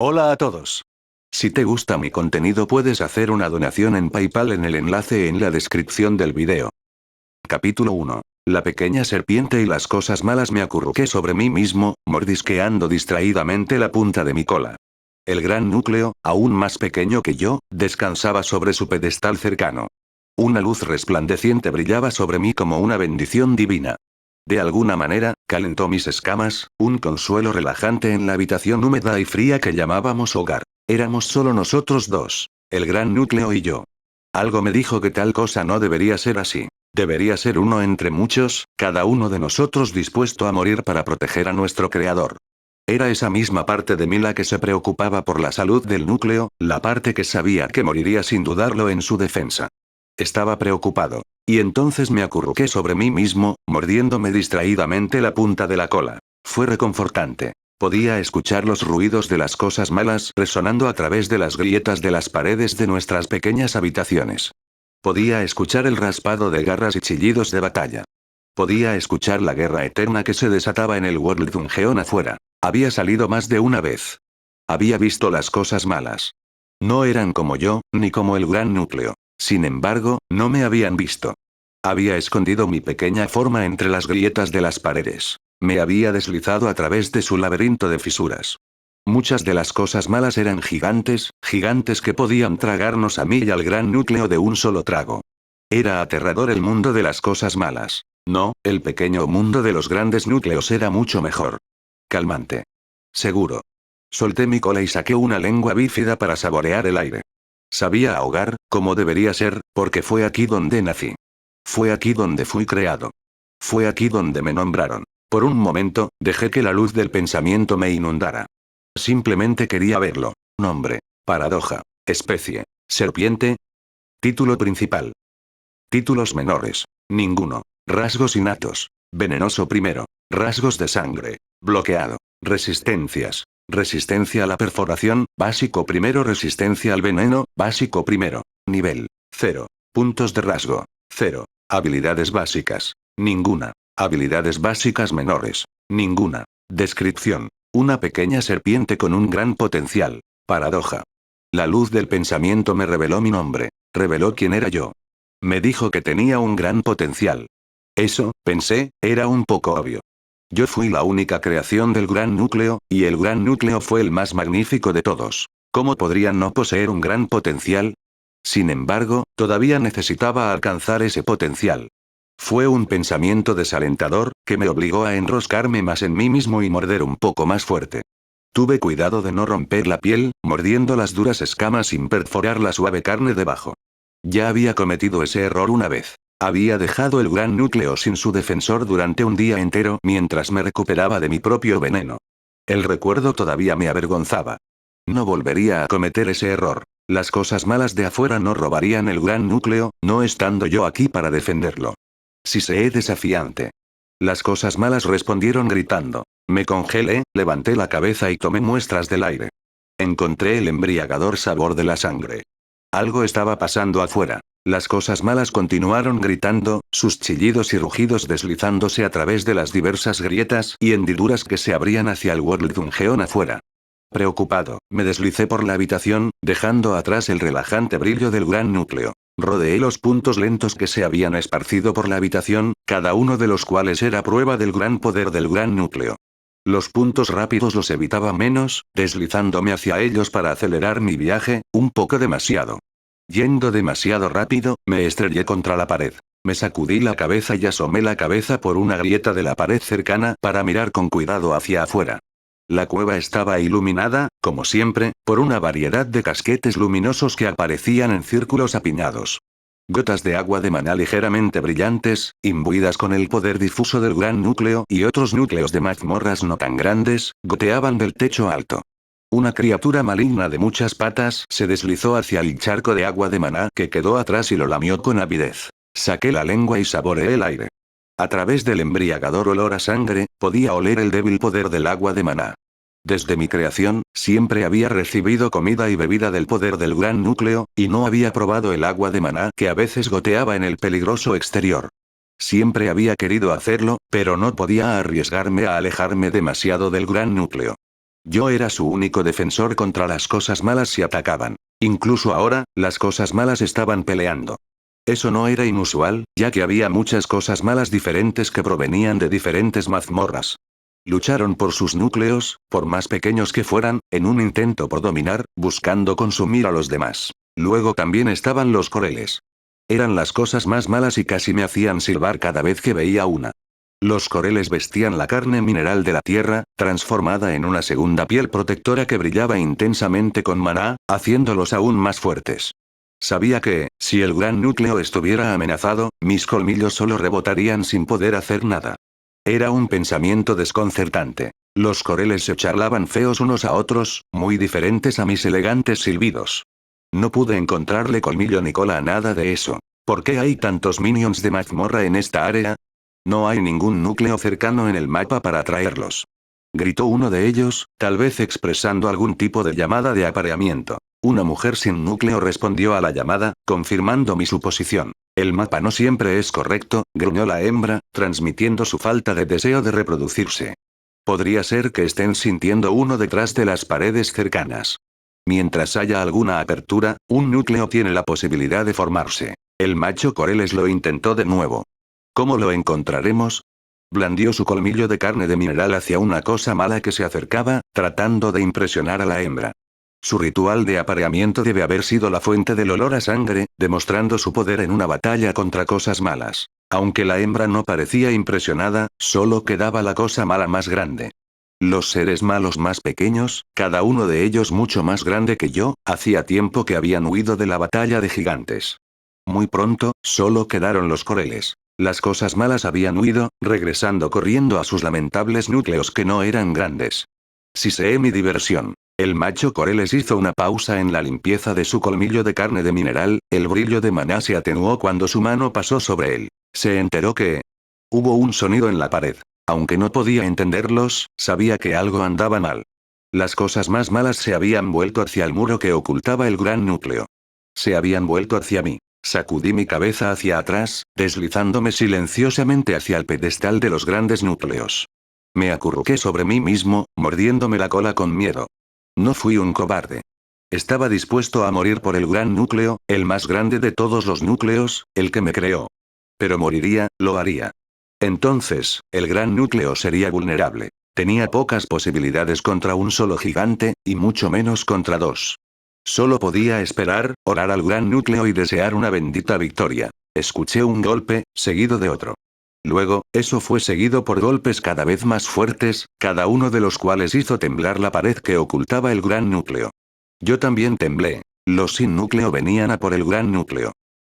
Hola a todos. Si te gusta mi contenido puedes hacer una donación en PayPal en el enlace en la descripción del video. Capítulo 1. La pequeña serpiente y las cosas malas. Me acurruqué sobre mí mismo, mordisqueando distraídamente la punta de mi cola. El gran núcleo, aún más pequeño que yo, descansaba sobre su pedestal cercano. Una luz resplandeciente brillaba sobre mí como una bendición divina. De alguna manera, calentó mis escamas, un consuelo relajante en la habitación húmeda y fría que llamábamos hogar. Éramos solo nosotros dos, el gran núcleo y yo. Algo me dijo que tal cosa no debería ser así. Debería ser uno entre muchos, cada uno de nosotros dispuesto a morir para proteger a nuestro creador. Era esa misma parte de mí la que se preocupaba por la salud del núcleo, la parte que sabía que moriría sin dudarlo en su defensa. Estaba preocupado. Y entonces me acurruqué sobre mí mismo, mordiéndome distraídamente la punta de la cola. Fue reconfortante. Podía escuchar los ruidos de las cosas malas resonando a través de las grietas de las paredes de nuestras pequeñas habitaciones. Podía escuchar el raspado de garras y chillidos de batalla. Podía escuchar la guerra eterna que se desataba en el World Dungeon afuera. Había salido más de una vez. Había visto las cosas malas. No eran como yo, ni como el gran núcleo. Sin embargo, no me habían visto. Había escondido mi pequeña forma entre las grietas de las paredes. Me había deslizado a través de su laberinto de fisuras. Muchas de las cosas malas eran gigantes, gigantes que podían tragarnos a mí y al gran núcleo de un solo trago. Era aterrador el mundo de las cosas malas. No, el pequeño mundo de los grandes núcleos era mucho mejor. Calmante. Seguro. Solté mi cola y saqué una lengua bífida para saborear el aire. Sabía ahogar, como debería ser, porque fue aquí donde nací. Fue aquí donde fui creado. Fue aquí donde me nombraron. Por un momento, dejé que la luz del pensamiento me inundara. Simplemente quería verlo. Nombre. Paradoja. Especie. Serpiente. Título principal. Títulos menores. Ninguno. Rasgos innatos. Venenoso primero. Rasgos de sangre. Bloqueado. Resistencias. Resistencia a la perforación, básico primero. Resistencia al veneno, básico primero. Nivel 0. Puntos de rasgo. 0. Habilidades básicas. Ninguna. Habilidades básicas menores. Ninguna. Descripción. Una pequeña serpiente con un gran potencial. Paradoja. La luz del pensamiento me reveló mi nombre. Reveló quién era yo. Me dijo que tenía un gran potencial. Eso, pensé, era un poco obvio. Yo fui la única creación del gran núcleo, y el gran núcleo fue el más magnífico de todos. ¿Cómo podrían no poseer un gran potencial? Sin embargo, todavía necesitaba alcanzar ese potencial. Fue un pensamiento desalentador, que me obligó a enroscarme más en mí mismo y morder un poco más fuerte. Tuve cuidado de no romper la piel, mordiendo las duras escamas sin perforar la suave carne debajo. Ya había cometido ese error una vez. Había dejado el gran núcleo sin su defensor durante un día entero mientras me recuperaba de mi propio veneno. El recuerdo todavía me avergonzaba. No volvería a cometer ese error. Las cosas malas de afuera no robarían el gran núcleo, no estando yo aquí para defenderlo. Si sé desafiante. Las cosas malas respondieron gritando. Me congelé, levanté la cabeza y tomé muestras del aire. Encontré el embriagador sabor de la sangre. Algo estaba pasando afuera. Las cosas malas continuaron gritando, sus chillidos y rugidos deslizándose a través de las diversas grietas y hendiduras que se abrían hacia el World Dungeon afuera. Preocupado, me deslicé por la habitación, dejando atrás el relajante brillo del gran núcleo. Rodeé los puntos lentos que se habían esparcido por la habitación, cada uno de los cuales era prueba del gran poder del gran núcleo. Los puntos rápidos los evitaba menos, deslizándome hacia ellos para acelerar mi viaje, un poco demasiado. Yendo demasiado rápido, me estrellé contra la pared. Me sacudí la cabeza y asomé la cabeza por una grieta de la pared cercana para mirar con cuidado hacia afuera. La cueva estaba iluminada, como siempre, por una variedad de casquetes luminosos que aparecían en círculos apiñados. Gotas de agua de maná ligeramente brillantes, imbuidas con el poder difuso del gran núcleo y otros núcleos de mazmorras no tan grandes, goteaban del techo alto. Una criatura maligna de muchas patas se deslizó hacia el charco de agua de maná que quedó atrás y lo lamió con avidez. Saqué la lengua y saboreé el aire. A través del embriagador olor a sangre, podía oler el débil poder del agua de maná. Desde mi creación, siempre había recibido comida y bebida del poder del gran núcleo, y no había probado el agua de maná que a veces goteaba en el peligroso exterior. Siempre había querido hacerlo, pero no podía arriesgarme a alejarme demasiado del gran núcleo. Yo era su único defensor contra las cosas malas si atacaban. Incluso ahora, las cosas malas estaban peleando. Eso no era inusual, ya que había muchas cosas malas diferentes que provenían de diferentes mazmorras. Lucharon por sus núcleos, por más pequeños que fueran, en un intento por dominar, buscando consumir a los demás. Luego también estaban los coreles. Eran las cosas más malas y casi me hacían silbar cada vez que veía una. Los coreles vestían la carne mineral de la tierra, transformada en una segunda piel protectora que brillaba intensamente con maná, haciéndolos aún más fuertes. Sabía que, si el gran núcleo estuviera amenazado, mis colmillos solo rebotarían sin poder hacer nada. Era un pensamiento desconcertante. Los coreles se charlaban feos unos a otros, muy diferentes a mis elegantes silbidos. No pude encontrarle colmillo ni cola a nada de eso. ¿Por qué hay tantos minions de mazmorra en esta área? No hay ningún núcleo cercano en el mapa para atraerlos. Gritó uno de ellos, tal vez expresando algún tipo de llamada de apareamiento. Una mujer sin núcleo respondió a la llamada, confirmando mi suposición. El mapa no siempre es correcto, gruñó la hembra, transmitiendo su falta de deseo de reproducirse. Podría ser que estén sintiendo uno detrás de las paredes cercanas. Mientras haya alguna apertura, un núcleo tiene la posibilidad de formarse. El macho coreles lo intentó de nuevo. ¿Cómo lo encontraremos? Blandió su colmillo de carne de mineral hacia una cosa mala que se acercaba, tratando de impresionar a la hembra. Su ritual de apareamiento debe haber sido la fuente del olor a sangre, demostrando su poder en una batalla contra cosas malas. Aunque la hembra no parecía impresionada, solo quedaba la cosa mala más grande. Los seres malos más pequeños, cada uno de ellos mucho más grande que yo, hacía tiempo que habían huido de la batalla de gigantes. Muy pronto, solo quedaron los coreles. Las cosas malas habían huido, regresando corriendo a sus lamentables núcleos que no eran grandes. Si sé mi diversión. El macho coreles hizo una pausa en la limpieza de su colmillo de carne de mineral, el brillo de maná se atenuó cuando su mano pasó sobre él. Se enteró que... Hubo un sonido en la pared. Aunque no podía entenderlos, sabía que algo andaba mal. Las cosas más malas se habían vuelto hacia el muro que ocultaba el gran núcleo. Se habían vuelto hacia mí. Sacudí mi cabeza hacia atrás, deslizándome silenciosamente hacia el pedestal de los grandes núcleos. Me acurruqué sobre mí mismo, mordiéndome la cola con miedo. No fui un cobarde. Estaba dispuesto a morir por el gran núcleo, el más grande de todos los núcleos, el que me creó. Pero moriría, lo haría. Entonces, el gran núcleo sería vulnerable. Tenía pocas posibilidades contra un solo gigante, y mucho menos contra dos. Solo podía esperar, orar al gran núcleo y desear una bendita victoria. Escuché un golpe, seguido de otro. Luego, eso fue seguido por golpes cada vez más fuertes, cada uno de los cuales hizo temblar la pared que ocultaba el gran núcleo. Yo también temblé. Los sin núcleo venían a por el gran núcleo.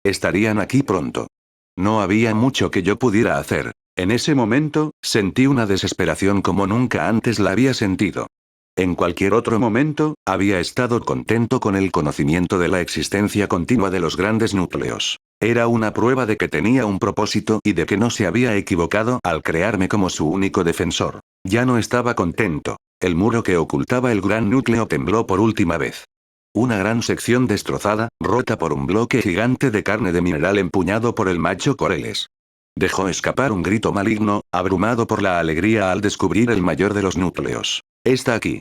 Estarían aquí pronto. No había mucho que yo pudiera hacer. En ese momento, sentí una desesperación como nunca antes la había sentido. En cualquier otro momento, había estado contento con el conocimiento de la existencia continua de los grandes núcleos. Era una prueba de que tenía un propósito y de que no se había equivocado al crearme como su único defensor. Ya no estaba contento. El muro que ocultaba el gran núcleo tembló por última vez. Una gran sección destrozada, rota por un bloque gigante de carne de mineral empuñado por el macho coreles. Dejó escapar un grito maligno, abrumado por la alegría al descubrir el mayor de los núcleos. Está aquí.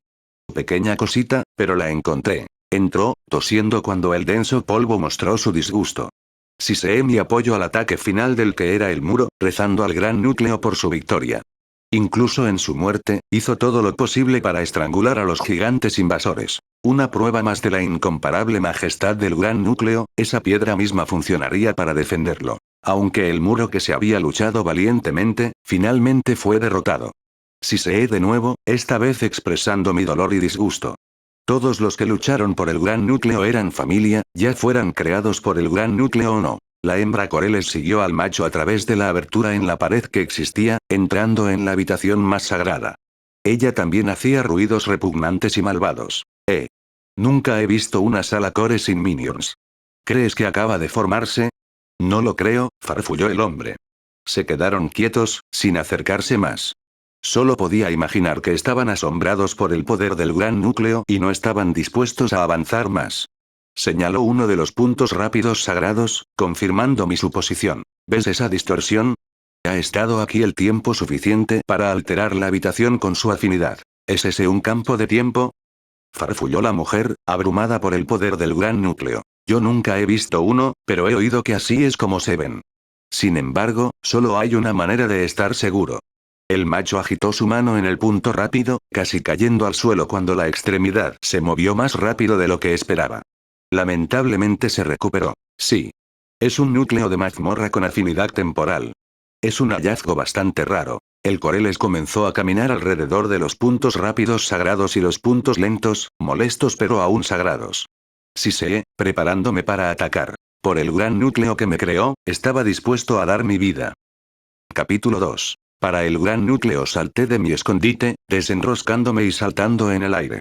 Pequeña cosita, pero la encontré. Entró, tosiendo cuando el denso polvo mostró su disgusto. Siseé mi apoyo al ataque final del que era el muro, rezando al gran núcleo por su victoria. Incluso en su muerte, hizo todo lo posible para estrangular a los gigantes invasores. Una prueba más de la incomparable majestad del gran núcleo, esa piedra misma funcionaría para defenderlo. Aunque el muro que se había luchado valientemente, finalmente fue derrotado. Siseé de nuevo, esta vez expresando mi dolor y disgusto. Todos los que lucharon por el gran núcleo eran familia, ya fueran creados por el gran núcleo o no. La hembra coreles siguió al macho a través de la abertura en la pared que existía, entrando en la habitación más sagrada. Ella también hacía ruidos repugnantes y malvados. Nunca he visto una sala core sin minions. ¿Crees que acaba de formarse? No lo creo, farfulló el hombre. Se quedaron quietos, sin acercarse más. Solo podía imaginar que estaban asombrados por el poder del gran núcleo y no estaban dispuestos a avanzar más. Señaló uno de los puntos rápidos sagrados, confirmando mi suposición. ¿Ves esa distorsión? Ha estado aquí el tiempo suficiente para alterar la habitación con su afinidad. ¿Es ese un campo de tiempo? Farfulló la mujer, abrumada por el poder del gran núcleo. Yo nunca he visto uno, pero he oído que así es como se ven. Sin embargo, solo hay una manera de estar seguro. El macho agitó su mano en el punto rápido, casi cayendo al suelo cuando la extremidad se movió más rápido de lo que esperaba. Lamentablemente se recuperó. Sí. Es un núcleo de mazmorra con afinidad temporal. Es un hallazgo bastante raro. El Coreles comenzó a caminar alrededor de los puntos rápidos sagrados y los puntos lentos, molestos pero aún sagrados. Sí, preparándome para atacar. Por el gran núcleo que me creó, estaba dispuesto a dar mi vida. Capítulo 2. Para el gran núcleo salté de mi escondite, desenroscándome y saltando en el aire.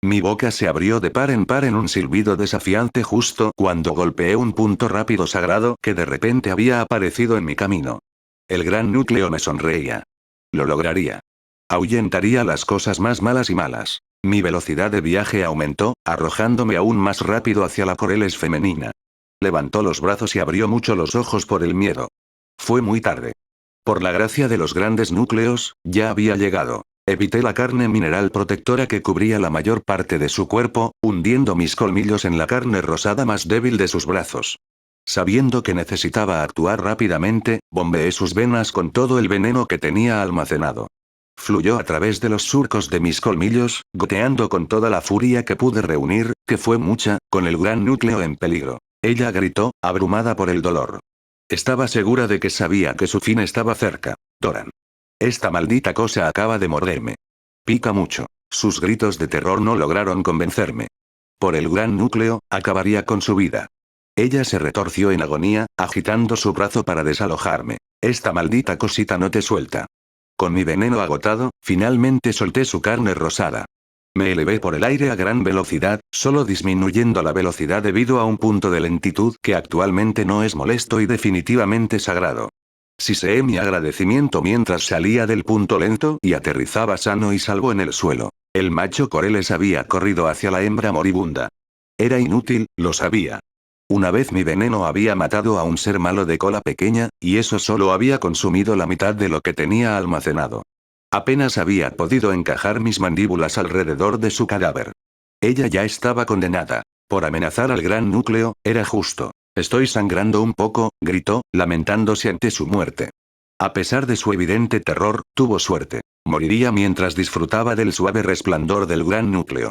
Mi boca se abrió de par en un silbido desafiante justo cuando golpeé un punto rápido sagrado que de repente había aparecido en mi camino. El gran núcleo me sonreía. Lo lograría. Ahuyentaría las cosas más malas y malas. Mi velocidad de viaje aumentó, arrojándome aún más rápido hacia la Coreles femenina. Levantó los brazos y abrió mucho los ojos por el miedo. Fue muy tarde. Por la gracia de los grandes núcleos, ya había llegado. Evité la carne mineral protectora que cubría la mayor parte de su cuerpo, hundiendo mis colmillos en la carne rosada más débil de sus brazos. Sabiendo que necesitaba actuar rápidamente, bombeé sus venas con todo el veneno que tenía almacenado. Fluyó a través de los surcos de mis colmillos, goteando con toda la furia que pude reunir, que fue mucha, con el gran núcleo en peligro. Ella gritó, abrumada por el dolor. Estaba segura de que sabía que su fin estaba cerca. Doran. Esta maldita cosa acaba de morderme. Pica mucho. Sus gritos de terror no lograron convencerme. Por el gran núcleo, acabaría con su vida. Ella se retorció en agonía, agitando su brazo para desalojarme. Esta maldita cosita no te suelta. Con mi veneno agotado, finalmente solté su carne rosada. Me elevé por el aire a gran velocidad, solo disminuyendo la velocidad debido a un punto de lentitud que actualmente no es molesto y definitivamente sagrado. Siseé mi agradecimiento mientras salía del punto lento y aterrizaba sano y salvo en el suelo. El macho Coreles había corrido hacia la hembra moribunda. Era inútil, lo sabía. Una vez mi veneno había matado a un ser malo de cola pequeña, y eso solo había consumido la mitad de lo que tenía almacenado. Apenas había podido encajar mis mandíbulas alrededor de su cadáver. Ella ya estaba condenada. Por amenazar al gran núcleo, era justo. Estoy sangrando un poco, gritó, lamentándose ante su muerte. A pesar de su evidente terror, tuvo suerte. Moriría mientras disfrutaba del suave resplandor del gran núcleo.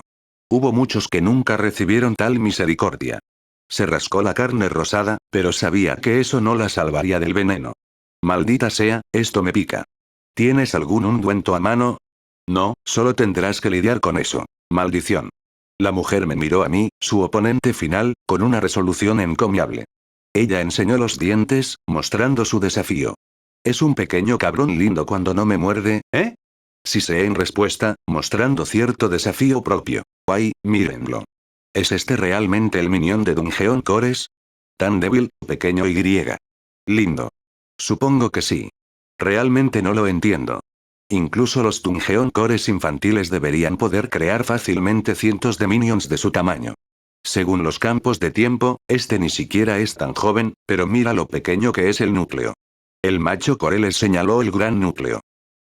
Hubo muchos que nunca recibieron tal misericordia. Se rascó la carne rosada, pero sabía que eso no la salvaría del veneno. Maldita sea, esto me pica. ¿Tienes algún ungüento a mano? No, solo tendrás que lidiar con eso. Maldición. La mujer me miró a mí, su oponente final, con una resolución encomiable. Ella enseñó los dientes, mostrando su desafío. Es un pequeño cabrón lindo cuando no me muerde, ¿eh? Siseé en respuesta, mostrando cierto desafío propio. ¡Ay, mírenlo! ¿Es este realmente el minión de Dungeon Cores? Tan débil, pequeño y griega. Lindo. Supongo que sí. Realmente no lo entiendo. Incluso los Dungeon Cores infantiles deberían poder crear fácilmente cientos de minions de su tamaño. Según los campos de tiempo, este ni siquiera es tan joven, pero mira lo pequeño que es el núcleo. El macho Coreles señaló el gran núcleo.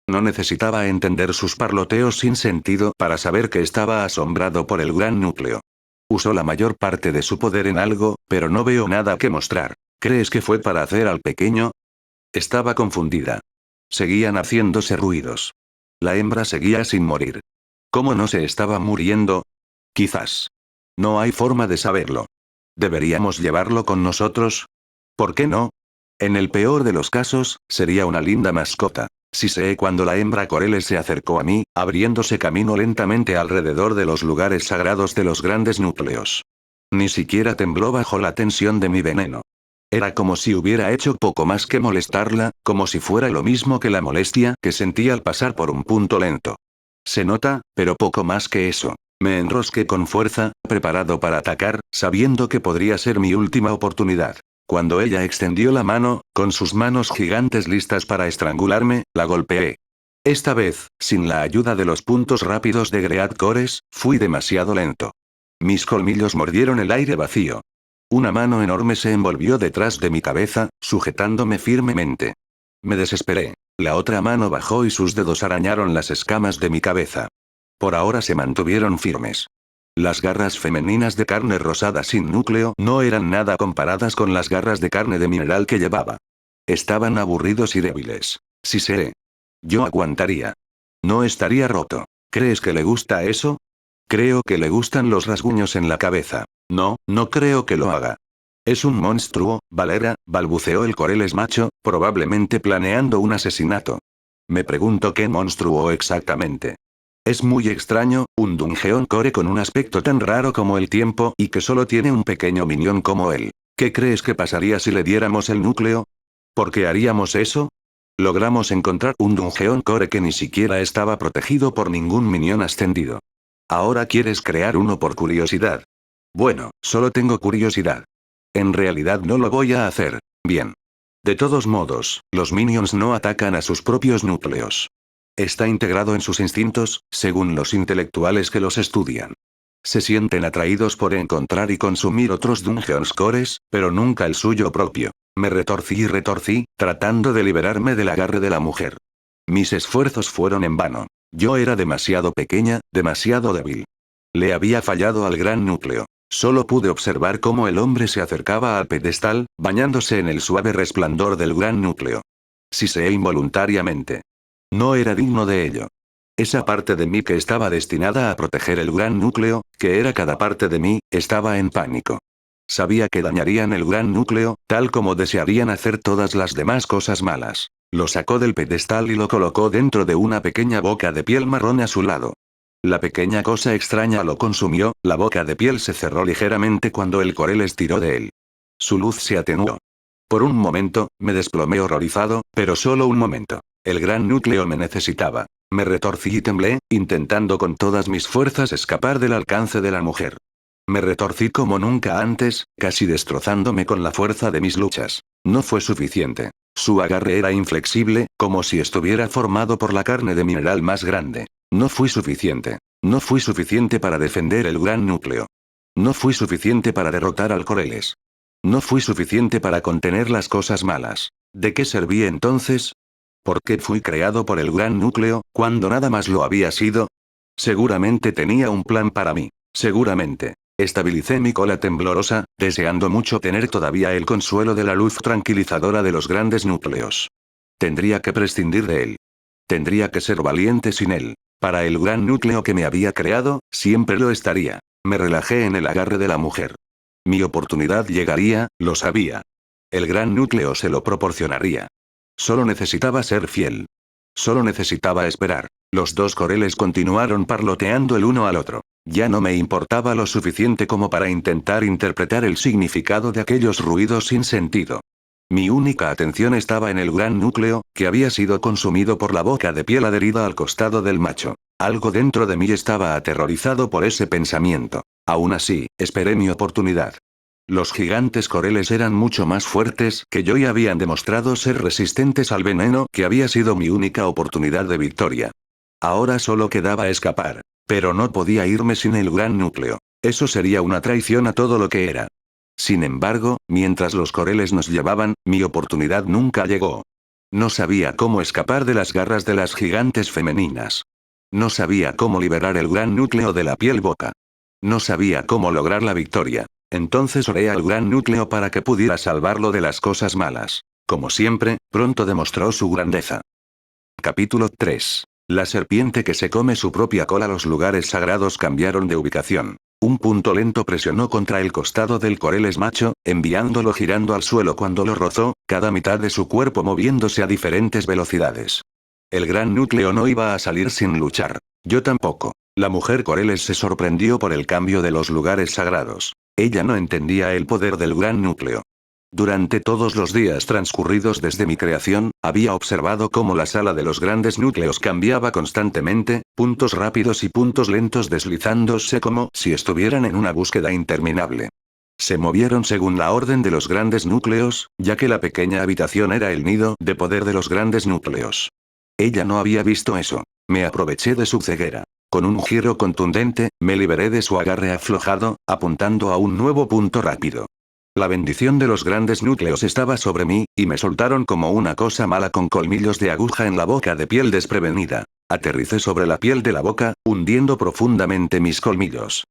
No necesitaba entender sus parloteos sin sentido para saber que estaba asombrado por el gran núcleo. Usó la mayor parte de su poder en algo, pero no veo nada que mostrar. ¿Crees que fue para hacer al pequeño? Estaba confundida. Seguían haciéndose ruidos. La hembra seguía sin morir. ¿Cómo no se estaba muriendo? Quizás. No hay forma de saberlo. ¿Deberíamos llevarlo con nosotros? ¿Por qué no? En el peor de los casos, sería una linda mascota. Siseé cuando la hembra Coreles se acercó a mí, abriéndose camino lentamente alrededor de los lugares sagrados de los grandes núcleos. Ni siquiera tembló bajo la tensión de mi veneno. Era como si hubiera hecho poco más que molestarla, como si fuera lo mismo que la molestia que sentí al pasar por un punto lento. Se nota, pero poco más que eso. Me enrosqué con fuerza, preparado para atacar, sabiendo que podría ser mi última oportunidad. Cuando ella extendió la mano, con sus manos gigantes listas para estrangularme, la golpeé. Esta vez, sin la ayuda de los puntos rápidos de Great Cores, fui demasiado lento. Mis colmillos mordieron el aire vacío. Una mano enorme se envolvió detrás de mi cabeza, sujetándome firmemente. Me desesperé. La otra mano bajó y sus dedos arañaron las escamas de mi cabeza. Por ahora se mantuvieron firmes. Las garras femeninas de carne rosada sin núcleo no eran nada comparadas con las garras de carne de mineral que llevaba. Estaban aburridos y débiles. Si sé. Yo aguantaría. No estaría roto. ¿Crees que le gusta eso? Creo que le gustan los rasguños en la cabeza. No, no creo que lo haga. Es un monstruo, Valera, balbuceó el Coreles macho, probablemente planeando un asesinato. Me pregunto qué monstruo exactamente. Es muy extraño, un Dungeon Core con un aspecto tan raro como el tiempo y que solo tiene un pequeño minion como él. ¿Qué crees que pasaría si le diéramos el núcleo? ¿Por qué haríamos eso? Logramos encontrar un Dungeon Core que ni siquiera estaba protegido por ningún minion ascendido. Ahora quieres crear uno por curiosidad. Bueno, solo tengo curiosidad. En realidad no lo voy a hacer. Bien. De todos modos, los minions no atacan a sus propios núcleos. Está integrado en sus instintos, según los intelectuales que los estudian. Se sienten atraídos por encontrar y consumir otros Dungeons Cores, pero nunca el suyo propio. Me retorcí y retorcí, tratando de liberarme del agarre de la mujer. Mis esfuerzos fueron en vano. Yo era demasiado pequeña, demasiado débil. Le había fallado al gran núcleo. Solo pude observar cómo el hombre se acercaba al pedestal, bañándose en el suave resplandor del gran núcleo. Siseé involuntariamente. No era digno de ello. Esa parte de mí que estaba destinada a proteger el gran núcleo, que era cada parte de mí, estaba en pánico. Sabía que dañarían el gran núcleo, tal como desearían hacer todas las demás cosas malas. Lo sacó del pedestal y lo colocó dentro de una pequeña boca de piel marrón a su lado. La pequeña cosa extraña lo consumió, la boca de piel se cerró ligeramente cuando el Coreles tiró de él. Su luz se atenuó. Por un momento, me desplomé horrorizado, pero solo un momento. El gran núcleo me necesitaba. Me retorcí y temblé, intentando con todas mis fuerzas escapar del alcance de la mujer. Me retorcí como nunca antes, casi destrozándome con la fuerza de mis luchas. No fue suficiente. Su agarre era inflexible, como si estuviera formado por la carne de mineral más grande. No fui suficiente. No fui suficiente para defender el gran núcleo. No fui suficiente para derrotar al Coreles. No fui suficiente para contener las cosas malas. ¿De qué serví entonces? ¿Por qué fui creado por el gran núcleo, cuando nada más lo había sido? Seguramente tenía un plan para mí. Seguramente. Estabilicé mi cola temblorosa, deseando mucho tener todavía el consuelo de la luz tranquilizadora de los grandes núcleos. Tendría que prescindir de él. Tendría que ser valiente sin él. Para el gran núcleo que me había creado, siempre lo estaría. Me relajé en el agarre de la mujer. Mi oportunidad llegaría, lo sabía. El gran núcleo se lo proporcionaría. Solo necesitaba ser fiel. Solo necesitaba esperar. Los dos Coreles continuaron parloteando el uno al otro. Ya no me importaba lo suficiente como para intentar interpretar el significado de aquellos ruidos sin sentido. Mi única atención estaba en el gran núcleo, que había sido consumido por la boca de piel adherida al costado del macho. Algo dentro de mí estaba aterrorizado por ese pensamiento. Aún así, esperé mi oportunidad. Los gigantes Coreles eran mucho más fuertes que yo y habían demostrado ser resistentes al veneno que había sido mi única oportunidad de victoria. Ahora solo quedaba escapar. Pero no podía irme sin el gran núcleo. Eso sería una traición a todo lo que era. Sin embargo, mientras los Coreles nos llevaban, mi oportunidad nunca llegó. No sabía cómo escapar de las garras de las gigantes femeninas. No sabía cómo liberar el gran núcleo de la piel boca. No sabía cómo lograr la victoria. Entonces oré al gran núcleo para que pudiera salvarlo de las cosas malas. Como siempre, pronto demostró su grandeza. Capítulo 3. La serpiente que se come su propia cola. Los lugares sagrados cambiaron de ubicación. Un punto lento presionó contra el costado del Coreles macho, enviándolo girando al suelo cuando lo rozó, cada mitad de su cuerpo moviéndose a diferentes velocidades. El gran núcleo no iba a salir sin luchar. Yo tampoco. La mujer Coreles se sorprendió por el cambio de los lugares sagrados. Ella no entendía el poder del gran núcleo. Durante todos los días transcurridos desde mi creación, había observado cómo la sala de los grandes núcleos cambiaba constantemente, puntos rápidos y puntos lentos deslizándose como si estuvieran en una búsqueda interminable. Se movieron según la orden de los grandes núcleos, ya que la pequeña habitación era el nido de poder de los grandes núcleos. Ella no había visto eso. Me aproveché de su ceguera. Con un giro contundente, me liberé de su agarre aflojado, apuntando a un nuevo punto rápido. La bendición de los grandes núcleos estaba sobre mí, y me soltaron como una cosa mala con colmillos de aguja en la boca de piel desprevenida. Aterricé sobre la piel de la boca, hundiendo profundamente mis colmillos.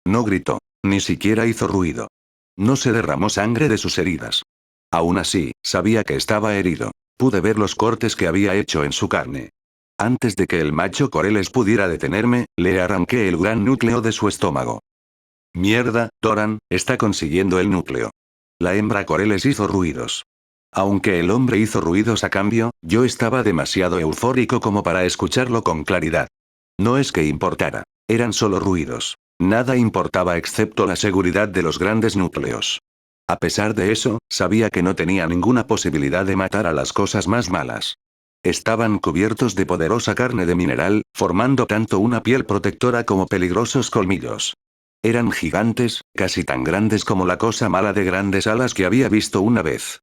No gritó. Ni siquiera hizo ruido. No se derramó sangre de sus heridas. Aún así, sabía que estaba herido. Pude ver los cortes que había hecho en su carne. Antes de que el macho Coreles pudiera detenerme, le arranqué el gran núcleo de su estómago. Mierda, Doran, está consiguiendo el núcleo. La hembra Coreles hizo ruidos. Aunque el hombre hizo ruidos a cambio, yo estaba demasiado eufórico como para escucharlo con claridad. No es que importara. Eran solo ruidos. Nada importaba excepto la seguridad de los grandes núcleos. A pesar de eso, sabía que no tenía ninguna posibilidad de matar a las cosas más malas. Estaban cubiertos de poderosa carne de mineral, formando tanto una piel protectora como peligrosos colmillos. Eran gigantes, casi tan grandes como la cosa mala de grandes alas que había visto una vez.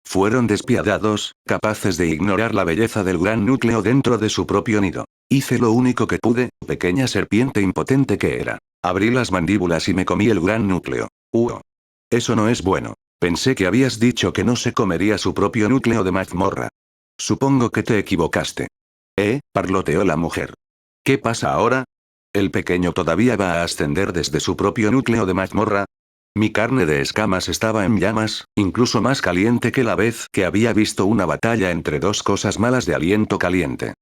Fueron despiadados, capaces de ignorar la belleza del gran núcleo dentro de su propio nido. Hice lo único que pude, pequeña serpiente impotente que era. Abrí las mandíbulas y me comí el gran núcleo. Eso no es bueno. Pensé que habías dicho que no se comería su propio núcleo de mazmorra. Supongo que te equivocaste. Parloteó la mujer. ¿Qué pasa ahora? ¿El pequeño todavía va a ascender desde su propio núcleo de mazmorra? Mi carne de escamas estaba en llamas, incluso más caliente que la vez que había visto una batalla entre dos cosas malas de aliento caliente.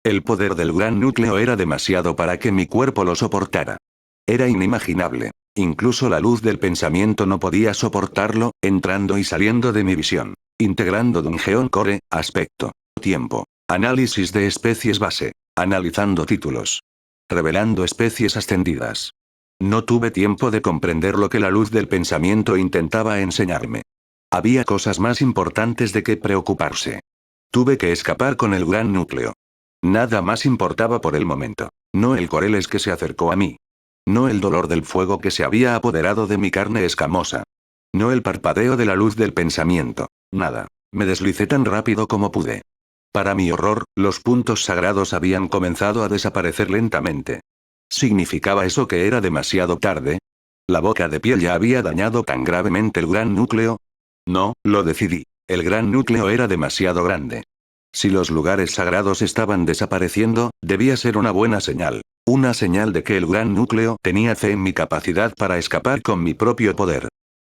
El poder del gran núcleo era demasiado para que mi cuerpo lo soportara. Era inimaginable. Incluso la luz del pensamiento no podía soportarlo, entrando y saliendo de mi visión. Integrando Dungeon Core, aspecto, tiempo, análisis de especies base, analizando títulos, revelando especies ascendidas. No tuve tiempo de comprender lo que la luz del pensamiento intentaba enseñarme. Había cosas más importantes de qué preocuparse. Tuve que escapar con el gran núcleo. Nada más importaba por el momento. No el Coreles que se acercó a mí. No el dolor del fuego que se había apoderado de mi carne escamosa. No el parpadeo de la luz del pensamiento. Nada. Me deslicé tan rápido como pude. Para mi horror, los puntos sagrados habían comenzado a desaparecer lentamente. ¿Significaba eso que era demasiado tarde? ¿La boca de piel ya había dañado tan gravemente el gran núcleo? No, lo decidí. El gran núcleo era demasiado grande. Si los lugares sagrados estaban desapareciendo, debía ser una buena señal. Una señal de que el gran núcleo tenía fe en mi capacidad para escapar con mi propio poder.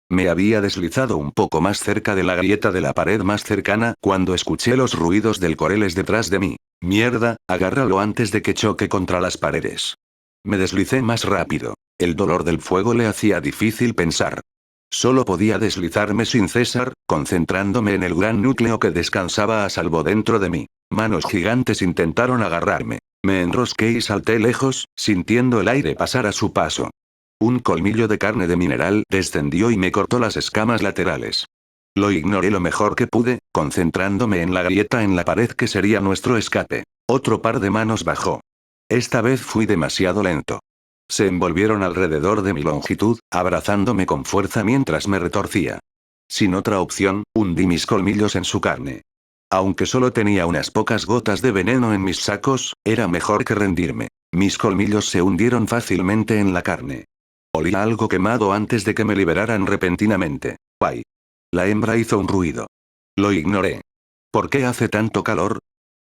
Me había deslizado un poco más cerca de la grieta de la pared más cercana cuando escuché los ruidos del Coreles detrás de mí. Mierda, agárralo antes de que choque contra las paredes. Me deslicé más rápido. El dolor del fuego le hacía difícil pensar. Solo podía deslizarme sin cesar, concentrándome en el gran núcleo que descansaba a salvo dentro de mí. Manos gigantes intentaron agarrarme. Me enrosqué y salté lejos, sintiendo el aire pasar a su paso. Un colmillo de carne de mineral descendió y me cortó las escamas laterales. Lo ignoré lo mejor que pude, concentrándome en la grieta en la pared que sería nuestro escape. Otro par de manos bajó. Esta vez fui demasiado lento. Se envolvieron alrededor de mi longitud, abrazándome con fuerza mientras me retorcía. Sin otra opción, hundí mis colmillos en su carne. Aunque solo tenía unas pocas gotas de veneno en mis sacos, era mejor que rendirme. Mis colmillos se hundieron fácilmente en la carne. Olía algo quemado antes de que me liberaran repentinamente. ¡Guay! La hembra hizo un ruido. Lo ignoré. ¿Por qué hace tanto calor?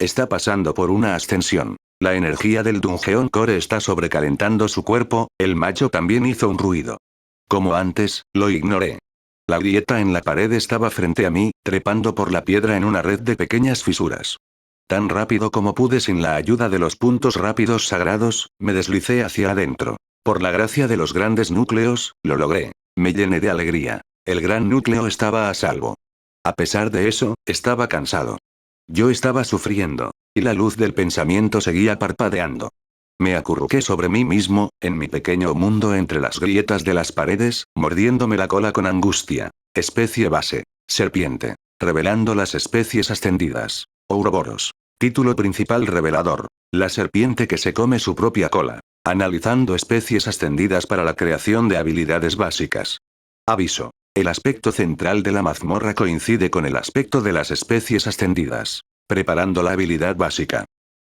Está pasando por una ascensión. La energía del Dungeon Core está sobrecalentando su cuerpo. El macho también hizo un ruido. Como antes, lo ignoré. La grieta en la pared estaba frente a mí, trepando por la piedra en una red de pequeñas fisuras. Tan rápido como pude sin la ayuda de los puntos rápidos sagrados, me deslicé hacia adentro. Por la gracia de los grandes núcleos, lo logré. Me llené de alegría. El gran núcleo estaba a salvo. A pesar de eso, estaba cansado. Yo estaba sufriendo. Y la luz del pensamiento seguía parpadeando. Me acurruqué sobre mí mismo, en mi pequeño mundo entre las grietas de las paredes, mordiéndome la cola con angustia. Especie base. Serpiente. Revelando las especies ascendidas. Ouroboros. Título principal revelador. La serpiente que se come su propia cola. Analizando especies ascendidas para la creación de habilidades básicas. Aviso. El aspecto central de la mazmorra coincide con el aspecto de las especies ascendidas. Preparando la habilidad básica.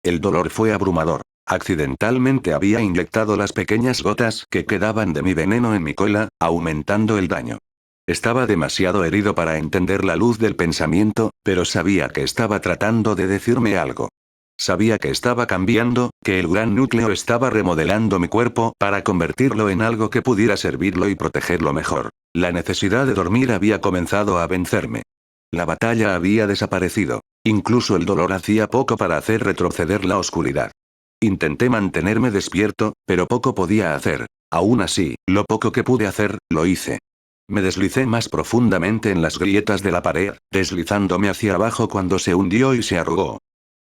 El dolor fue abrumador. Accidentalmente había inyectado las pequeñas gotas que quedaban de mi veneno en mi cola, aumentando el daño. Estaba demasiado herido para entender la luz del pensamiento, pero sabía que estaba tratando de decirme algo. Sabía que estaba cambiando, que el gran núcleo estaba remodelando mi cuerpo para convertirlo en algo que pudiera servirlo y protegerlo mejor. La necesidad de dormir había comenzado a vencerme. La batalla había desaparecido. Incluso el dolor hacía poco para hacer retroceder la oscuridad. Intenté mantenerme despierto, pero poco podía hacer. Aún así, lo poco que pude hacer, lo hice. Me deslicé más profundamente en las grietas de la pared, deslizándome hacia abajo cuando se hundió y se arrugó.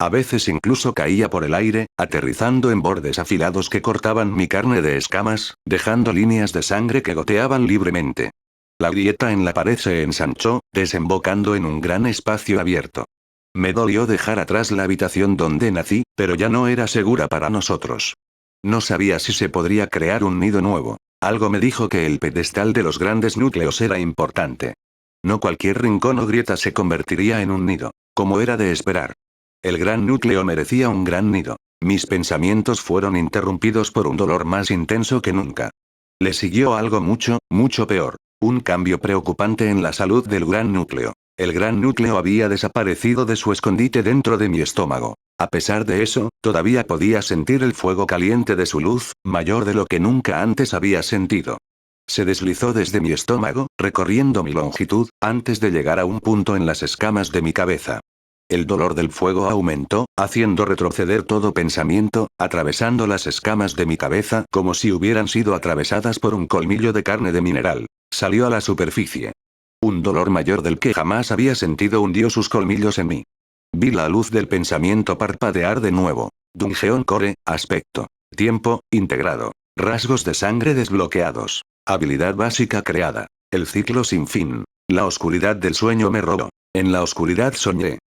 A veces incluso caía por el aire, aterrizando en bordes afilados que cortaban mi carne de escamas, dejando líneas de sangre que goteaban libremente. La grieta en la pared se ensanchó, desembocando en un gran espacio abierto. Me dolió dejar atrás la habitación donde nací, pero ya no era segura para nosotros. No sabía si se podría crear un nido nuevo. Algo me dijo que el pedestal de los grandes núcleos era importante. No cualquier rincón o grieta se convertiría en un nido, como era de esperar. El gran núcleo merecía un gran nido. Mis pensamientos fueron interrumpidos por un dolor más intenso que nunca. Le siguió algo mucho, mucho peor. Un cambio preocupante en la salud del gran núcleo. El gran núcleo había desaparecido de su escondite dentro de mi estómago. A pesar de eso, todavía podía sentir el fuego caliente de su luz, mayor de lo que nunca antes había sentido. Se deslizó desde mi estómago, recorriendo mi longitud, antes de llegar a un punto en las escamas de mi cabeza. El dolor del fuego aumentó, haciendo retroceder todo pensamiento, atravesando las escamas de mi cabeza como si hubieran sido atravesadas por un colmillo de carne de mineral. Salió a la superficie. Un dolor mayor del que jamás había sentido hundió sus colmillos en mí. Vi la luz del pensamiento parpadear de nuevo. Dungeon Core, aspecto. Tiempo, integrado. Rasgos de sangre desbloqueados. Habilidad básica creada. El ciclo sin fin. La oscuridad del sueño me robó. En la oscuridad soñé.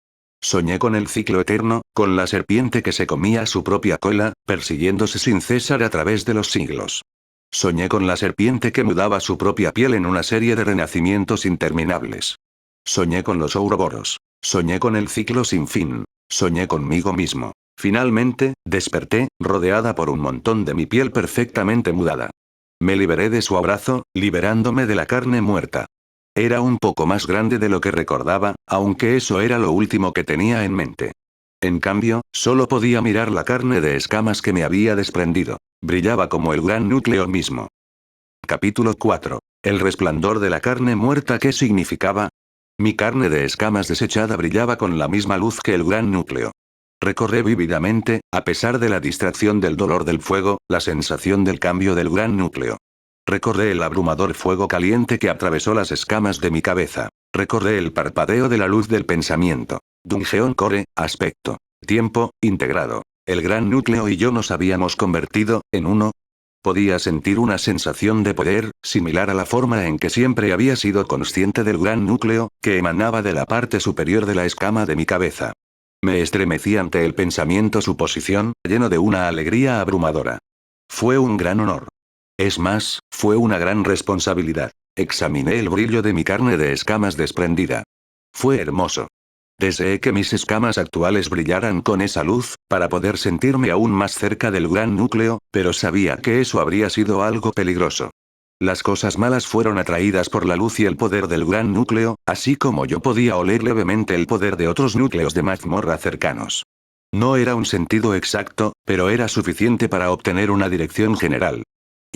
Soñé con el ciclo eterno, con la serpiente que se comía su propia cola, persiguiéndose sin cesar a través de los siglos. Soñé con la serpiente que mudaba su propia piel en una serie de renacimientos interminables. Soñé con los ouroboros. Soñé con el ciclo sin fin. Soñé conmigo mismo. Finalmente, desperté, rodeada por un montón de mi piel perfectamente mudada. Me liberé de su abrazo, liberándome de la carne muerta. Era un poco más grande de lo que recordaba, aunque eso era lo último que tenía en mente. En cambio, solo podía mirar la carne de escamas que me había desprendido. Brillaba como el gran núcleo mismo. Capítulo 4. El resplandor de la carne muerta. ¿Qué significaba? Mi carne de escamas desechada brillaba con la misma luz que el gran núcleo. Recordé vívidamente, a pesar de la distracción del dolor del fuego, la sensación del cambio del gran núcleo. Recordé el abrumador fuego caliente que atravesó las escamas de mi cabeza. Recordé el parpadeo de la luz del pensamiento. Dungeon Core, aspecto. Tiempo, integrado. El gran núcleo y yo nos habíamos convertido en uno. Podía sentir una sensación de poder, similar a la forma en que siempre había sido consciente del gran núcleo, que emanaba de la parte superior de la escama de mi cabeza. Me estremecí ante el pensamiento su posición, lleno de una alegría abrumadora. Fue un gran honor. Es más, fue una gran responsabilidad. Examiné el brillo de mi carne de escamas desprendida. Fue hermoso. Deseé que mis escamas actuales brillaran con esa luz, para poder sentirme aún más cerca del gran núcleo, pero sabía que eso habría sido algo peligroso. Las cosas malas fueron atraídas por la luz y el poder del gran núcleo, así como yo podía oler levemente el poder de otros núcleos de mazmorra cercanos. No era un sentido exacto, pero era suficiente para obtener una dirección general.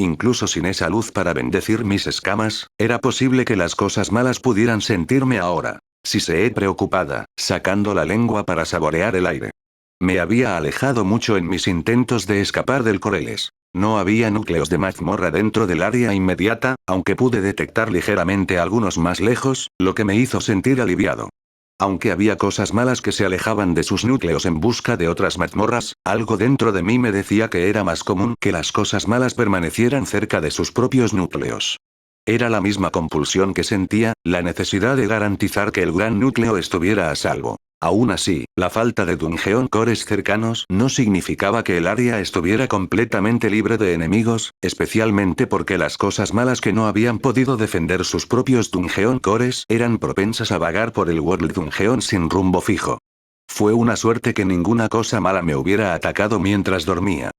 Incluso sin esa luz para bendecir mis escamas, era posible que las cosas malas pudieran sentirme ahora. Si se he preocupada, sacando la lengua para saborear el aire. Me había alejado mucho en mis intentos de escapar del Coreles. No había núcleos de mazmorra dentro del área inmediata, aunque pude detectar ligeramente algunos más lejos, lo que me hizo sentir aliviado. Aunque había cosas malas que se alejaban de sus núcleos en busca de otras mazmorras, algo dentro de mí me decía que era más común que las cosas malas permanecieran cerca de sus propios núcleos. Era la misma compulsión que sentía, la necesidad de garantizar que el gran núcleo estuviera a salvo. Aún así, la falta de Dungeon Cores cercanos no significaba que el área estuviera completamente libre de enemigos, especialmente porque las cosas malas que no habían podido defender sus propios Dungeon Cores eran propensas a vagar por el World Dungeon sin rumbo fijo. Fue una suerte que ninguna cosa mala me hubiera atacado mientras dormía.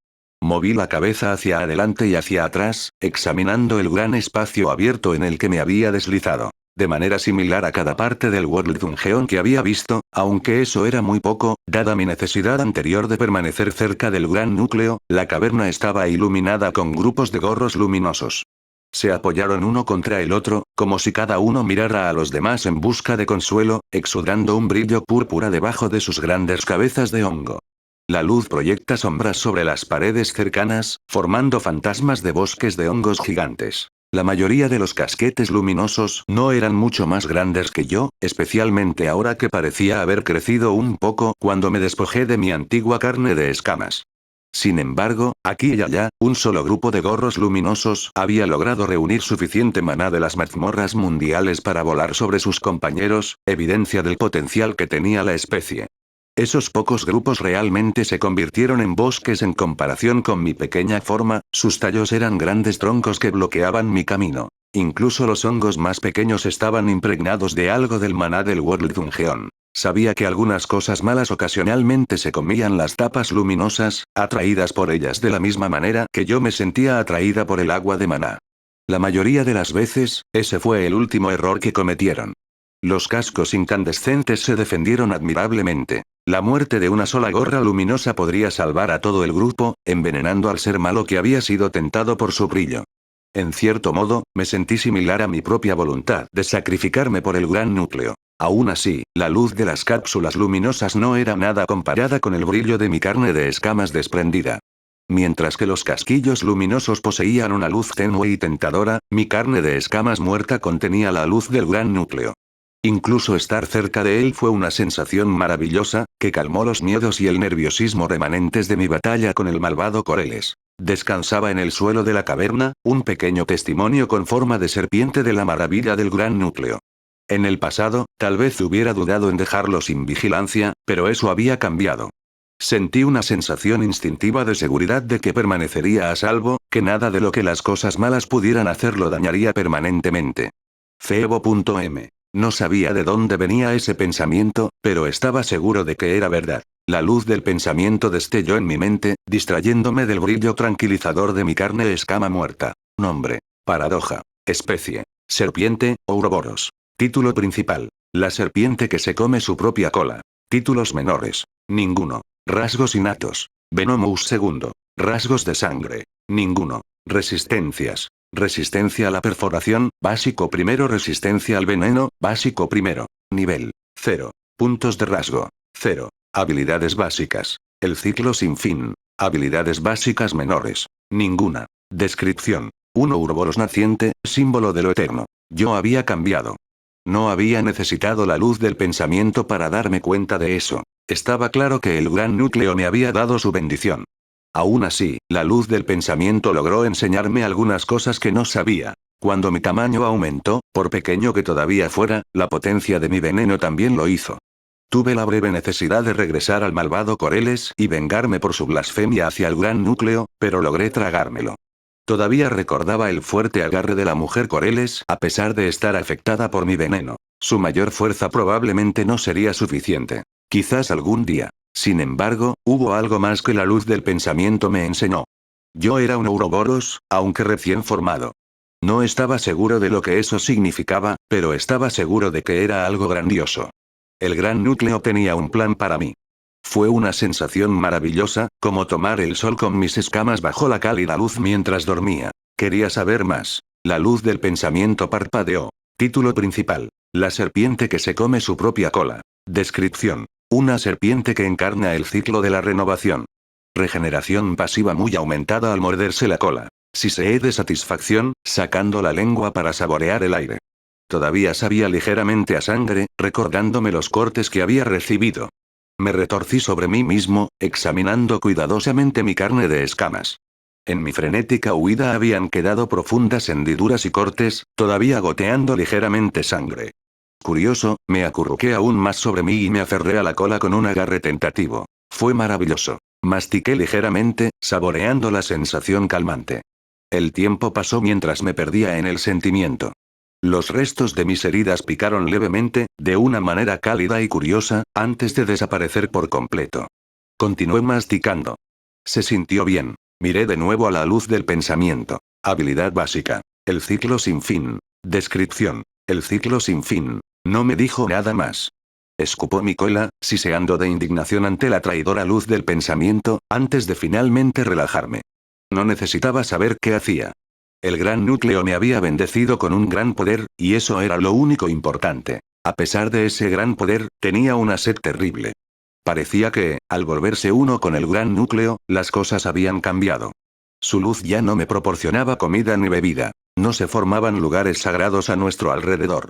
Moví la cabeza hacia adelante y hacia atrás, examinando el gran espacio abierto en el que me había deslizado. de manera similar a cada parte del World Dungeon que había visto, aunque eso era muy poco, dada mi necesidad anterior de permanecer cerca del gran núcleo, la caverna estaba iluminada con grupos de gorros luminosos. Se apoyaron uno contra el otro, como si cada uno mirara a los demás en busca de consuelo, exudando un brillo púrpura debajo de sus grandes cabezas de hongo. La luz proyecta sombras sobre las paredes cercanas, formando fantasmas de bosques de hongos gigantes. La mayoría de los casquetes luminosos no eran mucho más grandes que yo, especialmente ahora que parecía haber crecido un poco cuando me despojé de mi antigua carne de escamas. Sin embargo, aquí y allá, un solo grupo de gorros luminosos había logrado reunir suficiente maná de las mazmorras mundiales para volar sobre sus compañeros, evidencia del potencial que tenía la especie. Esos pocos grupos realmente se convirtieron en bosques en comparación con mi pequeña forma, sus tallos eran grandes troncos que bloqueaban mi camino. Incluso los hongos más pequeños estaban impregnados de algo del maná del World Dungeon. Sabía que algunas cosas malas ocasionalmente se comían las tapas luminosas, atraídas por ellas de la misma manera que yo me sentía atraída por el agua de maná. La mayoría de las veces, ese fue el último error que cometieron. Los cascos incandescentes se defendieron admirablemente. La muerte de una sola gorra luminosa podría salvar a todo el grupo, envenenando al ser malo que había sido tentado por su brillo. En cierto modo, me sentí similar a mi propia voluntad de sacrificarme por el gran núcleo. Aún así, la luz de las cápsulas luminosas no era nada comparada con el brillo de mi carne de escamas desprendida. Mientras que los casquillos luminosos poseían una luz tenue y tentadora, mi carne de escamas muerta contenía la luz del gran núcleo. Incluso estar cerca de él fue una sensación maravillosa, que calmó los miedos y el nerviosismo remanentes de mi batalla con el malvado Coreles. Descansaba en el suelo de la caverna, un pequeño testimonio con forma de serpiente de la maravilla del gran núcleo. En el pasado, tal vez hubiera dudado en dejarlo sin vigilancia, pero eso había cambiado. Sentí una sensación instintiva de seguridad de que permanecería a salvo, que nada de lo que las cosas malas pudieran hacer lo dañaría permanentemente. Febo.m. No sabía de dónde venía ese pensamiento, pero estaba seguro de que era verdad. La luz del pensamiento destelló en mi mente, distrayéndome del brillo tranquilizador de mi carne de escama muerta. Nombre. Paradoja. Especie. Serpiente, Ouroboros. Título principal. La serpiente que se come su propia cola. Títulos menores. Ninguno. Rasgos innatos. Venomous segundo. Rasgos de sangre. Ninguno. Resistencias. Resistencia a la perforación, básico primero. Resistencia al veneno, básico primero. Nivel 0. Puntos de rasgo 0. Habilidades básicas. El ciclo sin fin. Habilidades básicas menores. Ninguna. Descripción. 1 Ouroboros naciente, símbolo de lo eterno. Yo había cambiado. No había necesitado la luz del pensamiento para darme cuenta de eso. Estaba claro que el gran núcleo me había dado su bendición. Aún así, la luz del pensamiento logró enseñarme algunas cosas que no sabía. Cuando mi tamaño aumentó, por pequeño que todavía fuera, la potencia de mi veneno también lo hizo. Tuve la breve necesidad de regresar al malvado Coreles y vengarme por su blasfemia hacia el gran núcleo, pero logré tragármelo. Todavía recordaba el fuerte agarre de la mujer Coreles a pesar de estar afectada por mi veneno. Su mayor fuerza probablemente no sería suficiente. Quizás algún día. Sin embargo, hubo algo más que la luz del pensamiento me enseñó. Yo era un Ouroboros, aunque recién formado. No estaba seguro de lo que eso significaba, pero estaba seguro de que era algo grandioso. El gran núcleo tenía un plan para mí. Fue una sensación maravillosa, como tomar el sol con mis escamas bajo la cálida luz mientras dormía. Quería saber más. La luz del pensamiento parpadeó. Título principal. La serpiente que se come su propia cola. Descripción. Una serpiente que encarna el ciclo de la renovación. Regeneración pasiva muy aumentada al morderse la cola. Si se de satisfacción, sacando la lengua para saborear el aire. Todavía sabía ligeramente a sangre, recordándome los cortes que había recibido. Me retorcí sobre mí mismo, examinando cuidadosamente mi carne de escamas. En mi frenética huida habían quedado profundas hendiduras y cortes, todavía goteando ligeramente sangre. Curioso, me acurruqué aún más sobre mí y me aferré a la cola con un agarre tentativo. Fue maravilloso. Mastiqué ligeramente, saboreando la sensación calmante. El tiempo pasó mientras me perdía en el sentimiento. Los restos de mis heridas picaron levemente, de una manera cálida y curiosa, antes de desaparecer por completo. Continué masticando. Se sintió bien. Miré de nuevo a la luz del pensamiento. Habilidad básica. El ciclo sin fin. Descripción. El ciclo sin fin. No me dijo nada más. Escupó mi cola, siseando de indignación ante la traidora luz del pensamiento, antes de finalmente relajarme. No necesitaba saber qué hacía. El gran núcleo me había bendecido con un gran poder, y eso era lo único importante. A pesar de ese gran poder, tenía una sed terrible. Parecía que, al volverse uno con el gran núcleo, las cosas habían cambiado. Su luz ya no me proporcionaba comida ni bebida. No se formaban lugares sagrados a nuestro alrededor.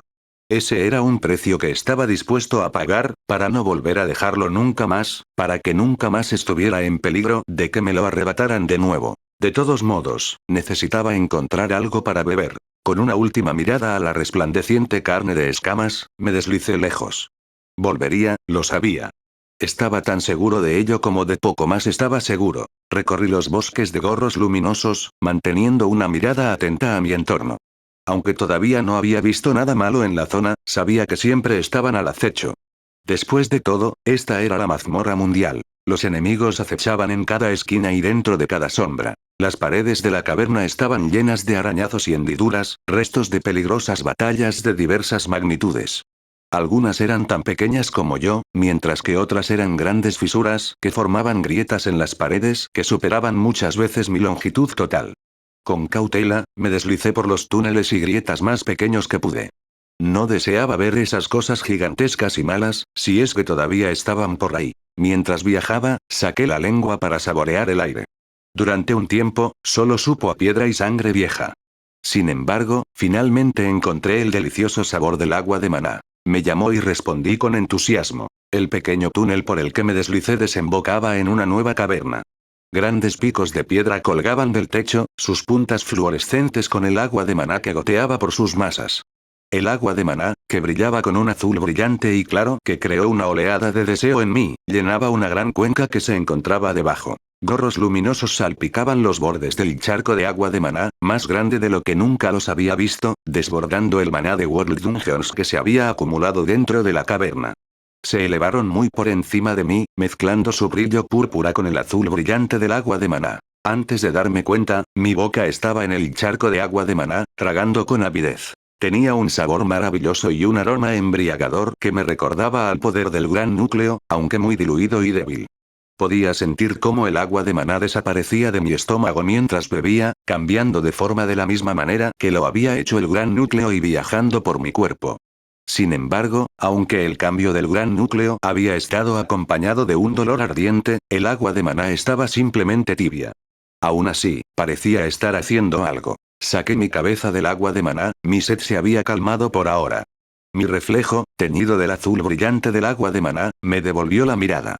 Ese era un precio que estaba dispuesto a pagar, para no volver a dejarlo nunca más, para que nunca más estuviera en peligro de que me lo arrebataran de nuevo. De todos modos, necesitaba encontrar algo para beber. Con una última mirada a la resplandeciente carne de escamas, me deslicé lejos. Volvería, lo sabía. Estaba tan seguro de ello como de poco más estaba seguro. Recorrí los bosques de gorros luminosos, manteniendo una mirada atenta a mi entorno. Aunque todavía no había visto nada malo en la zona, sabía que siempre estaban al acecho. Después de todo, esta era la mazmorra mundial. Los enemigos acechaban en cada esquina y dentro de cada sombra. Las paredes de la caverna estaban llenas de arañazos y hendiduras, restos de peligrosas batallas de diversas magnitudes. Algunas eran tan pequeñas como yo, mientras que otras eran grandes fisuras que formaban grietas en las paredes que superaban muchas veces mi longitud total. Con cautela, me deslicé por los túneles y grietas más pequeños que pude. No deseaba ver esas cosas gigantescas y malas, si es que todavía estaban por ahí. Mientras viajaba, saqué la lengua para saborear el aire. Durante un tiempo, solo supo a piedra y sangre vieja. Sin embargo, finalmente encontré el delicioso sabor del agua de maná. Me llamó y respondí con entusiasmo. El pequeño túnel por el que me deslicé desembocaba en una nueva caverna. Grandes picos de piedra colgaban del techo, sus puntas fluorescentes con el agua de maná que goteaba por sus masas. El agua de maná, que brillaba con un azul brillante y claro que creó una oleada de deseo en mí, llenaba una gran cuenca que se encontraba debajo. Gorros luminosos salpicaban los bordes del charco de agua de maná, más grande de lo que nunca los había visto, desbordando el maná de World Dungeons que se había acumulado dentro de la caverna. Se elevaron muy por encima de mí, mezclando su brillo púrpura con el azul brillante del agua de maná. Antes de darme cuenta, mi boca estaba en el charco de agua de maná, tragando con avidez. Tenía un sabor maravilloso y un aroma embriagador que me recordaba al poder del gran núcleo, aunque muy diluido y débil. Podía sentir cómo el agua de maná desaparecía de mi estómago mientras bebía, cambiando de forma de la misma manera que lo había hecho el gran núcleo y viajando por mi cuerpo. Sin embargo, aunque el cambio del gran núcleo había estado acompañado de un dolor ardiente, el agua de maná estaba simplemente tibia. Aún así, parecía estar haciendo algo. Saqué mi cabeza del agua de maná, mi sed se había calmado por ahora. Mi reflejo, teñido del azul brillante del agua de maná, me devolvió la mirada.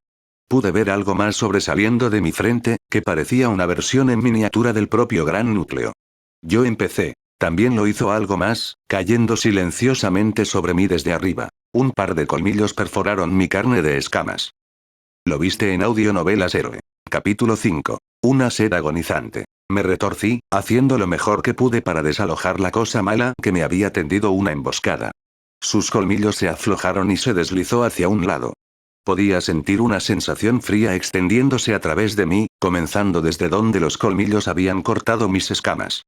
Pude ver algo más sobresaliendo de mi frente, que parecía una versión en miniatura del propio gran núcleo. Yo empecé. También lo hizo algo más, cayendo silenciosamente sobre mí desde arriba. Un par de colmillos perforaron mi carne de escamas. Lo viste en Audionovelas Héroe. Capítulo 5. Una sed agonizante. Me retorcí, haciendo lo mejor que pude para desalojar la cosa mala que me había tendido una emboscada. Sus colmillos se aflojaron y se deslizó hacia un lado. Podía sentir una sensación fría extendiéndose a través de mí, comenzando desde donde los colmillos habían cortado mis escamas.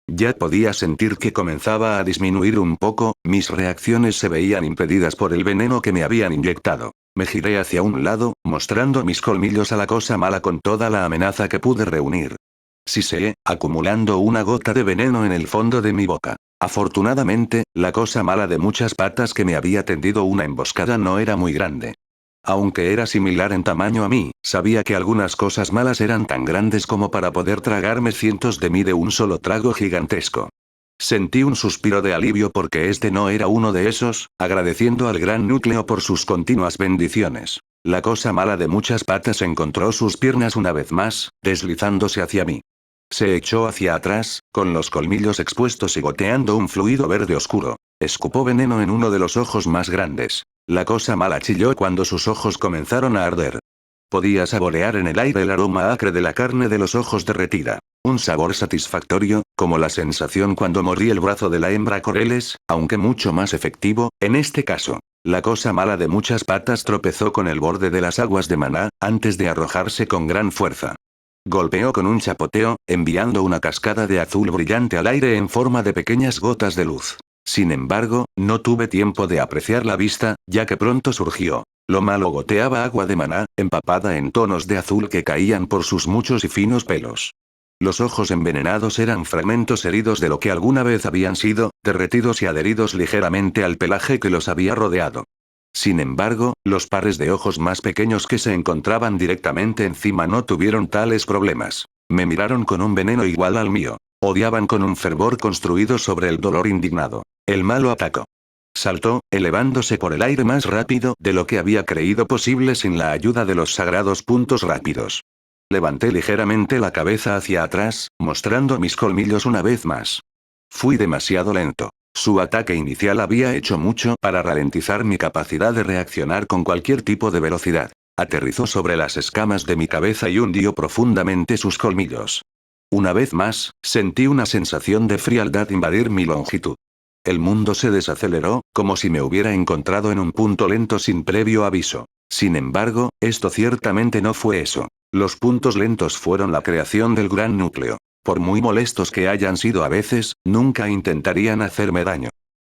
Ya podía sentir que comenzaba a disminuir un poco, mis reacciones se veían impedidas por el veneno que me habían inyectado. Me giré hacia un lado, mostrando mis colmillos a la cosa mala con toda la amenaza que pude reunir. Siseé, acumulando una gota de veneno en el fondo de mi boca. Afortunadamente, la cosa mala de muchas patas que me había tendido una emboscada no era muy grande. Aunque era similar en tamaño a mí, sabía que algunas cosas malas eran tan grandes como para poder tragarme cientos de mí de un solo trago gigantesco. Sentí un suspiro de alivio porque este no era uno de esos, agradeciendo al gran núcleo por sus continuas bendiciones. La cosa mala de muchas patas encontró sus piernas una vez más, deslizándose hacia mí. Se echó hacia atrás, con los colmillos expuestos y goteando un fluido verde oscuro. Escupó veneno en uno de los ojos más grandes. La cosa mala chilló cuando sus ojos comenzaron a arder. Podía saborear en el aire el aroma acre de la carne de los ojos derretida. Un sabor satisfactorio, como la sensación cuando mordí el brazo de la hembra Coreles, aunque mucho más efectivo, en este caso. La cosa mala de muchas patas tropezó con el borde de las aguas de maná, antes de arrojarse con gran fuerza. Golpeó con un chapoteo, enviando una cascada de azul brillante al aire en forma de pequeñas gotas de luz. Sin embargo, no tuve tiempo de apreciar la vista, ya que pronto surgió. Lo malo goteaba agua de maná, empapada en tonos de azul que caían por sus muchos y finos pelos. Los ojos envenenados eran fragmentos heridos de lo que alguna vez habían sido, derretidos y adheridos ligeramente al pelaje que los había rodeado. Sin embargo, los pares de ojos más pequeños que se encontraban directamente encima no tuvieron tales problemas. Me miraron con un veneno igual al mío. Odiaban con un fervor construido sobre el dolor indignado. El malo atacó. Saltó, elevándose por el aire más rápido de lo que había creído posible sin la ayuda de los sagrados puntos rápidos. Levanté ligeramente la cabeza hacia atrás, mostrando mis colmillos una vez más. Fui demasiado lento. Su ataque inicial había hecho mucho para ralentizar mi capacidad de reaccionar con cualquier tipo de velocidad. Aterrizó sobre las escamas de mi cabeza y hundió profundamente sus colmillos. Una vez más, sentí una sensación de frialdad invadir mi longitud. El mundo se desaceleró, como si me hubiera encontrado en un punto lento sin previo aviso. Sin embargo, esto ciertamente no fue eso. Los puntos lentos fueron la creación del gran núcleo. Por muy molestos que hayan sido a veces, nunca intentarían hacerme daño.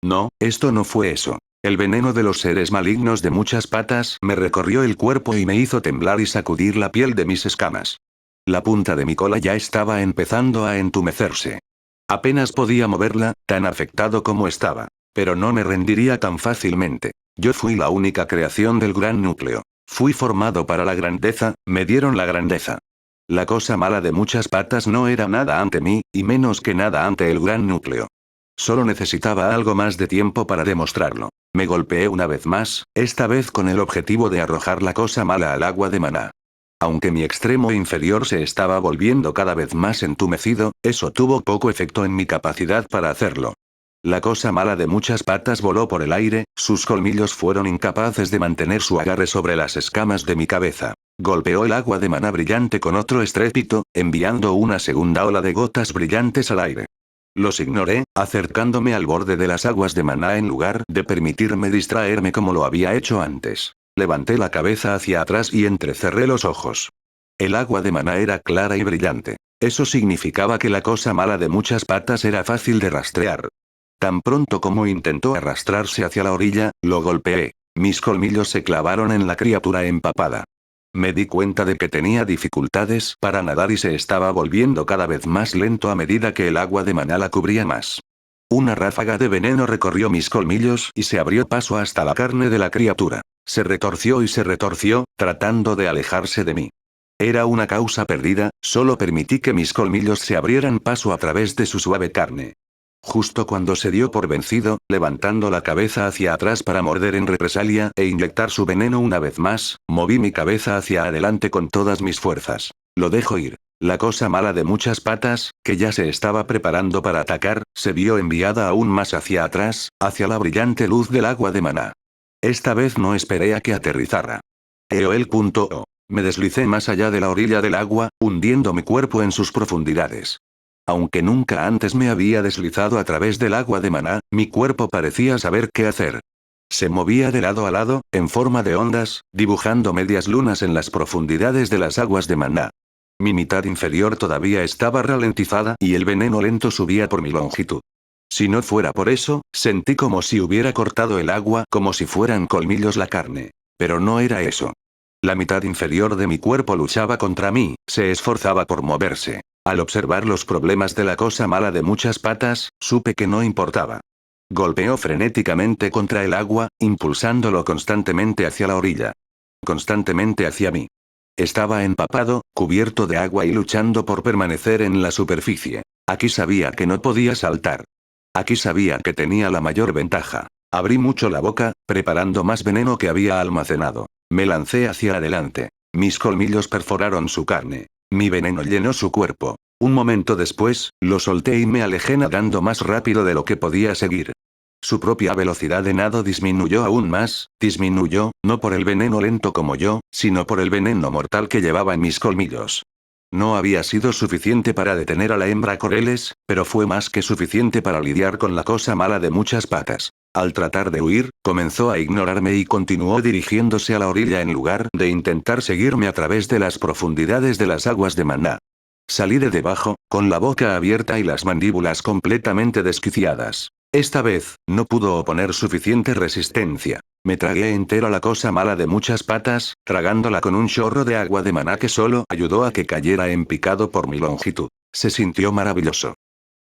No, esto no fue eso. El veneno de los seres malignos de muchas patas me recorrió el cuerpo y me hizo temblar y sacudir la piel de mis escamas. La punta de mi cola ya estaba empezando a entumecerse. Apenas podía moverla, tan afectado como estaba. Pero no me rendiría tan fácilmente. Yo fui la única creación del gran núcleo. Fui formado para la grandeza, me dieron la grandeza. La cosa mala de muchas patas no era nada ante mí, y menos que nada ante el gran núcleo. Solo necesitaba algo más de tiempo para demostrarlo. Me golpeé una vez más, esta vez con el objetivo de arrojar la cosa mala al agua de maná. Aunque mi extremo inferior se estaba volviendo cada vez más entumecido, eso tuvo poco efecto en mi capacidad para hacerlo. La cosa mala de muchas patas voló por el aire, sus colmillos fueron incapaces de mantener su agarre sobre las escamas de mi cabeza. Golpeó el agua de maná brillante con otro estrépito, enviando una segunda ola de gotas brillantes al aire. Los ignoré, acercándome al borde de las aguas de maná en lugar de permitirme distraerme como lo había hecho antes. Levanté la cabeza hacia atrás y entrecerré los ojos. El agua de maná era clara y brillante. Eso significaba que la cosa mala de muchas patas era fácil de rastrear. Tan pronto como intentó arrastrarse hacia la orilla, lo golpeé. Mis colmillos se clavaron en la criatura empapada. Me di cuenta de que tenía dificultades para nadar y se estaba volviendo cada vez más lento a medida que el agua de maná la cubría más. Una ráfaga de veneno recorrió mis colmillos y se abrió paso hasta la carne de la criatura. Se retorció y se retorció, tratando de alejarse de mí. Era una causa perdida, solo permití que mis colmillos se abrieran paso a través de su suave carne. Justo cuando se dio por vencido, levantando la cabeza hacia atrás para morder en represalia e inyectar su veneno una vez más, moví mi cabeza hacia adelante con todas mis fuerzas. Lo dejo ir. La cosa mala de muchas patas, que ya se estaba preparando para atacar, se vio enviada aún más hacia atrás, hacia la brillante luz del agua de maná. Esta vez no esperé a que aterrizara. EOL.O. Me deslicé más allá de la orilla del agua, hundiendo mi cuerpo en sus profundidades. Aunque nunca antes me había deslizado a través del agua de maná, mi cuerpo parecía saber qué hacer. Se movía de lado a lado, en forma de ondas, dibujando medias lunas en las profundidades de las aguas de maná. Mi mitad inferior todavía estaba ralentizada y el veneno lento subía por mi longitud. Si no fuera por eso, sentí como si hubiera cortado el agua, como si fueran colmillos la carne. Pero no era eso. La mitad inferior de mi cuerpo luchaba contra mí, se esforzaba por moverse. Al observar los problemas de la cosa mala de muchas patas, supe que no importaba. Golpeó frenéticamente contra el agua, impulsándolo constantemente hacia la orilla. Constantemente hacia mí. Estaba empapado, cubierto de agua y luchando por permanecer en la superficie. Aquí sabía que no podía saltar. Aquí sabía que tenía la mayor ventaja. Abrí mucho la boca, preparando más veneno que había almacenado. Me lancé hacia adelante. Mis colmillos perforaron su carne. Mi veneno llenó su cuerpo. Un momento después, lo solté y me alejé nadando más rápido de lo que podía seguir. Su propia velocidad de nado disminuyó aún más, disminuyó, no por el veneno lento como yo, sino por el veneno mortal que llevaba en mis colmillos. No había sido suficiente para detener a la hembra Coreles, pero fue más que suficiente para lidiar con la cosa mala de muchas patas. Al tratar de huir, comenzó a ignorarme y continuó dirigiéndose a la orilla en lugar de intentar seguirme a través de las profundidades de las aguas de maná. Salí de debajo, con la boca abierta y las mandíbulas completamente desquiciadas. Esta vez, no pudo oponer suficiente resistencia. Me tragué entera la cosa mala de muchas patas, tragándola con un chorro de agua de maná que solo ayudó a que cayera en picado por mi longitud. Se sintió maravilloso.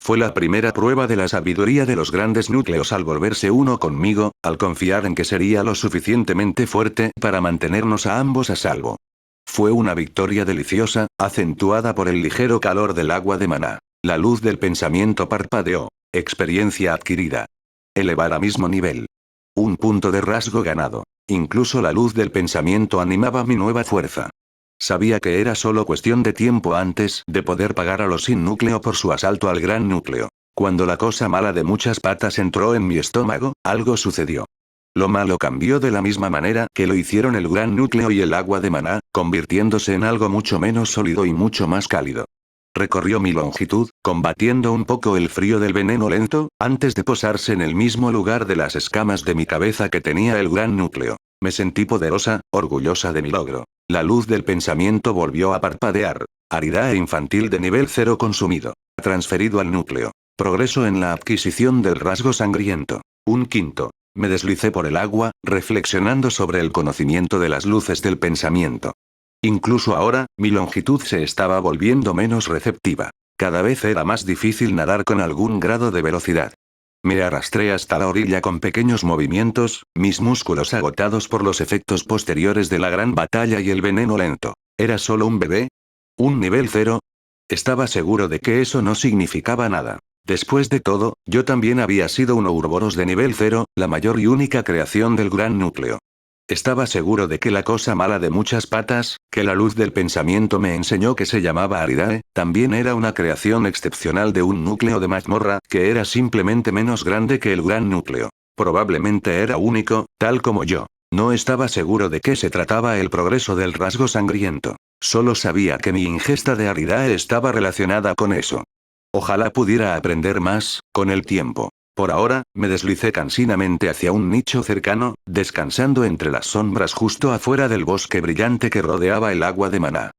Fue la primera prueba de la sabiduría de los grandes núcleos al volverse uno conmigo, al confiar en que sería lo suficientemente fuerte para mantenernos a ambos a salvo. Fue una victoria deliciosa, acentuada por el ligero calor del agua de maná. La luz del pensamiento parpadeó. Experiencia adquirida. Elevar a mismo nivel. Un punto de rasgo ganado. Incluso la luz del pensamiento animaba mi nueva fuerza. Sabía que era solo cuestión de tiempo antes de poder pagar a los sin núcleo por su asalto al gran núcleo. Cuando la cosa mala de muchas patas entró en mi estómago, algo sucedió. Lo malo cambió de la misma manera que lo hicieron el gran núcleo y el agua de maná, convirtiéndose en algo mucho menos sólido y mucho más cálido. Recorrió mi longitud, combatiendo un poco el frío del veneno lento, antes de posarse en el mismo lugar de las escamas de mi cabeza que tenía el gran núcleo. Me sentí poderosa, orgullosa de mi logro. La luz del pensamiento volvió a parpadear. Aridae infantil de nivel 0 consumido. Transferido al núcleo. Progreso en la adquisición del rasgo sangriento. Un quinto. Me deslicé por el agua, reflexionando sobre el conocimiento de las luces del pensamiento. Incluso ahora, mi longitud se estaba volviendo menos receptiva. Cada vez era más difícil nadar con algún grado de velocidad. Me arrastré hasta la orilla con pequeños movimientos, mis músculos agotados por los efectos posteriores de la gran batalla y el veneno lento. ¿Era solo un bebé? ¿Un nivel 0? Estaba seguro de que eso no significaba nada. Después de todo, yo también había sido un Ouroboros de nivel 0, la mayor y única creación del gran núcleo. Estaba seguro de que la cosa mala de muchas patas, que la luz del pensamiento me enseñó que se llamaba Aridae, también era una creación excepcional de un núcleo de mazmorra, que era simplemente menos grande que el gran núcleo. Probablemente era único, tal como yo. No estaba seguro de qué se trataba el progreso del rasgo sangriento. Solo sabía que mi ingesta de Aridae estaba relacionada con eso. Ojalá pudiera aprender más, con el tiempo. Por ahora, me deslicé cansinamente hacia un nicho cercano, descansando entre las sombras justo afuera del bosque brillante que rodeaba el agua de maná.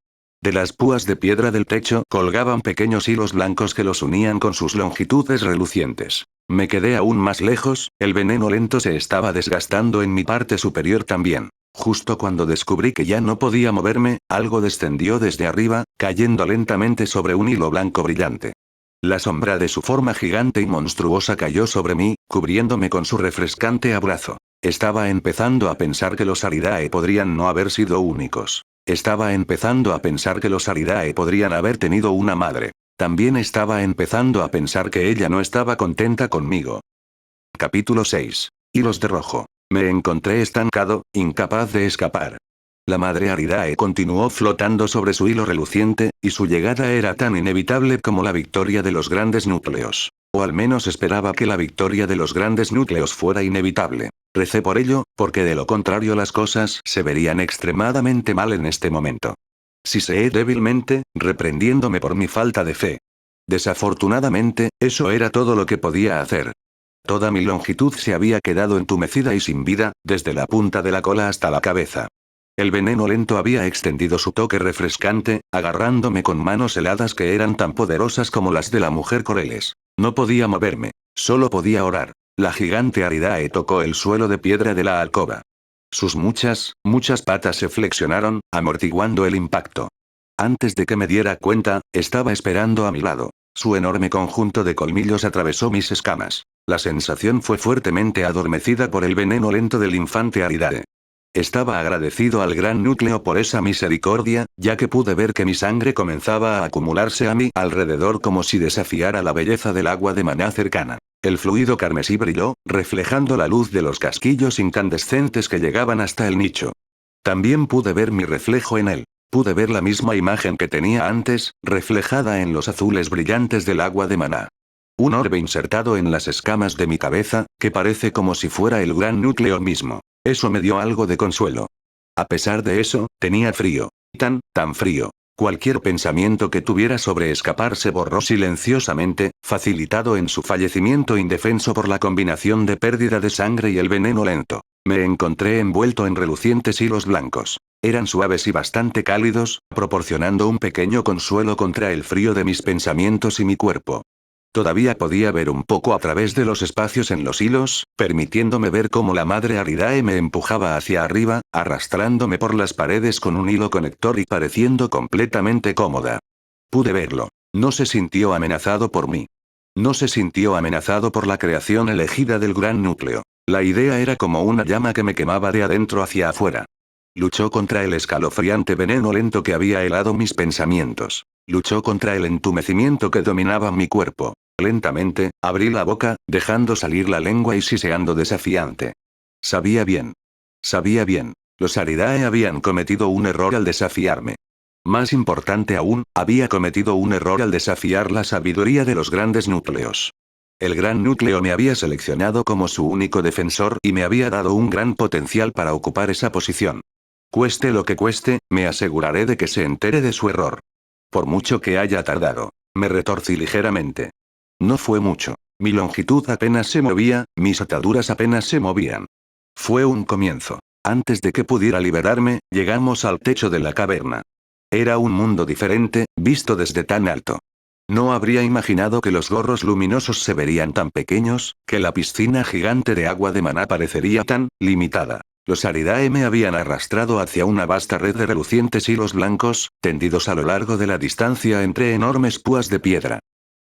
De las púas de piedra del techo colgaban pequeños hilos blancos que los unían con sus longitudes relucientes. Me quedé aún más lejos, el veneno lento se estaba desgastando en mi parte superior también. Justo cuando descubrí que ya no podía moverme, algo descendió desde arriba, cayendo lentamente sobre un hilo blanco brillante. La sombra de su forma gigante y monstruosa cayó sobre mí, cubriéndome con su refrescante abrazo. Estaba empezando a pensar que los Aridae podrían no haber sido únicos. Estaba empezando a pensar que los Aridae podrían haber tenido una madre. También estaba empezando a pensar que ella no estaba contenta conmigo. Capítulo 6. Hilos de rojo. Me encontré estancado, incapaz de escapar. La madre Aridae continuó flotando sobre su hilo reluciente, y su llegada era tan inevitable como la victoria de los grandes núcleos. O al menos esperaba que la victoria de los grandes núcleos fuera inevitable. Recé por ello, porque de lo contrario las cosas se verían extremadamente mal en este momento. Siseé débilmente, reprendiéndome por mi falta de fe. Desafortunadamente, eso era todo lo que podía hacer. Toda mi longitud se había quedado entumecida y sin vida, desde la punta de la cola hasta la cabeza. El veneno lento había extendido su toque refrescante, agarrándome con manos heladas que eran tan poderosas como las de la mujer Coreles. No podía moverme. Solo podía orar. La gigante Aridae tocó el suelo de piedra de la alcoba. Sus muchas patas se flexionaron, amortiguando el impacto. Antes de que me diera cuenta, estaba esperando a mi lado. Su enorme conjunto de colmillos atravesó mis escamas. La sensación fue fuertemente adormecida por el veneno lento del infante Aridae. Estaba agradecido al gran núcleo por esa misericordia, ya que pude ver que mi sangre comenzaba a acumularse a mi alrededor como si desafiara la belleza del agua de maná cercana. El fluido carmesí brilló, reflejando la luz de los casquillos incandescentes que llegaban hasta el nicho. También pude ver mi reflejo en él. Pude ver la misma imagen que tenía antes, reflejada en los azules brillantes del agua de maná. Un orbe insertado en las escamas de mi cabeza, que parece como si fuera el gran núcleo mismo. Eso me dio algo de consuelo. A pesar de eso, tenía frío. Tan frío. Cualquier pensamiento que tuviera sobre escapar se borró silenciosamente, facilitado en su fallecimiento indefenso por la combinación de pérdida de sangre y el veneno lento. Me encontré envuelto en relucientes hilos blancos. Eran suaves y bastante cálidos, proporcionando un pequeño consuelo contra el frío de mis pensamientos y mi cuerpo. Todavía podía ver un poco a través de los espacios en los hilos, permitiéndome ver cómo la madre Aridae me empujaba hacia arriba, arrastrándome por las paredes con un hilo conector y pareciendo completamente cómoda. Pude verlo. No se sintió amenazado por mí. No se sintió amenazado por la creación elegida del gran núcleo. La idea era como una llama que me quemaba de adentro hacia afuera. Luchó contra el escalofriante veneno lento que había helado mis pensamientos. Luchó contra el entumecimiento que dominaba mi cuerpo. Lentamente, abrí la boca, dejando salir la lengua y siseando desafiante. Sabía bien. Sabía bien. Los Aridae habían cometido un error al desafiarme. Más importante aún, había cometido un error al desafiar la sabiduría de los grandes núcleos. El gran núcleo me había seleccionado como su único defensor y me había dado un gran potencial para ocupar esa posición. Cueste lo que cueste, me aseguraré de que se entere de su error. Por mucho que haya tardado. Me retorcí ligeramente. No fue mucho. Mi longitud apenas se movía, mis ataduras apenas se movían. Fue un comienzo. Antes de que pudiera liberarme, llegamos al techo de la caverna. Era un mundo diferente, visto desde tan alto. No habría imaginado que los gorros luminosos se verían tan pequeños, que la piscina gigante de agua de maná parecería tan limitada. Los Aridae me habían arrastrado hacia una vasta red de relucientes hilos blancos, tendidos a lo largo de la distancia entre enormes púas de piedra.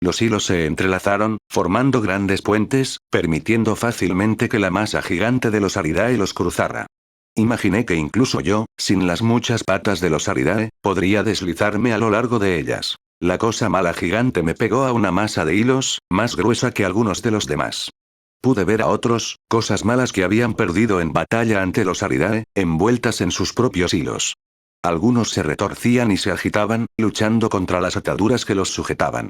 Los hilos se entrelazaron, formando grandes puentes, permitiendo fácilmente que la masa gigante de los Aridae los cruzara. Imaginé que incluso yo, sin las muchas patas de los Aridae, podría deslizarme a lo largo de ellas. La cosa mala gigante me pegó a una masa de hilos, más gruesa que algunos de los demás. Pude ver a otros, cosas malas que habían perdido en batalla ante los Aridae, envueltas en sus propios hilos. Algunos se retorcían y se agitaban, luchando contra las ataduras que los sujetaban.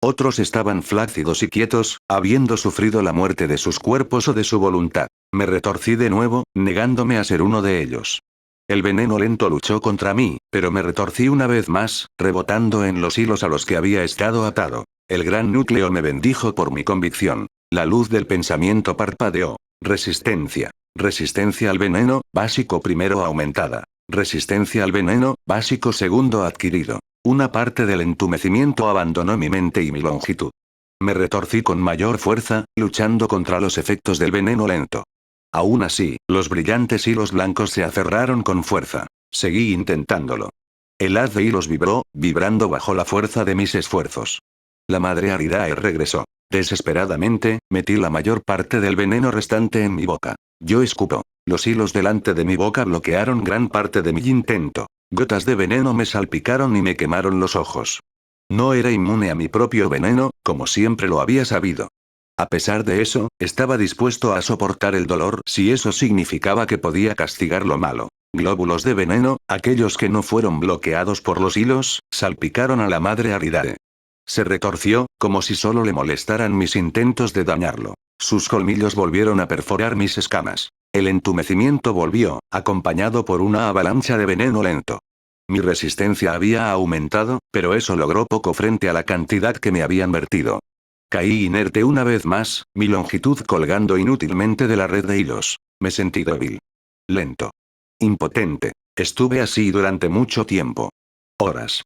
Otros estaban flácidos y quietos, habiendo sufrido la muerte de sus cuerpos o de su voluntad. Me retorcí de nuevo, negándome a ser uno de ellos. El veneno lento luchó contra mí, pero me retorcí una vez más, rebotando en los hilos a los que había estado atado. El gran núcleo me bendijo por mi convicción. La luz del pensamiento parpadeó. Resistencia. Resistencia al veneno, básico primero aumentada. Resistencia al veneno, básico segundo adquirido. Una parte del entumecimiento abandonó mi mente y mi longitud. Me retorcí con mayor fuerza, luchando contra los efectos del veneno lento. Aún así, los brillantes hilos blancos se aferraron con fuerza. Seguí intentándolo. El haz de hilos vibró, vibrando bajo la fuerza de mis esfuerzos. La madre Aridae regresó. Desesperadamente, metí la mayor parte del veneno restante en mi boca. Yo escupo. Los hilos delante de mi boca bloquearon gran parte de mi intento. Gotas de veneno me salpicaron y me quemaron los ojos. No era inmune a mi propio veneno, como siempre lo había sabido. A pesar de eso, estaba dispuesto a soportar el dolor si eso significaba que podía castigar lo malo. Glóbulos de veneno, aquellos que no fueron bloqueados por los hilos, salpicaron a la madre Aridae. Se retorció, como si solo le molestaran mis intentos de dañarlo. Sus colmillos volvieron a perforar mis escamas. El entumecimiento volvió, acompañado por una avalancha de veneno lento. Mi resistencia había aumentado, pero eso logró poco frente a la cantidad que me habían vertido. Caí inerte una vez más, mi longitud colgando inútilmente de la red de hilos. Me sentí débil. Lento. Impotente. Estuve así durante mucho tiempo. Horas.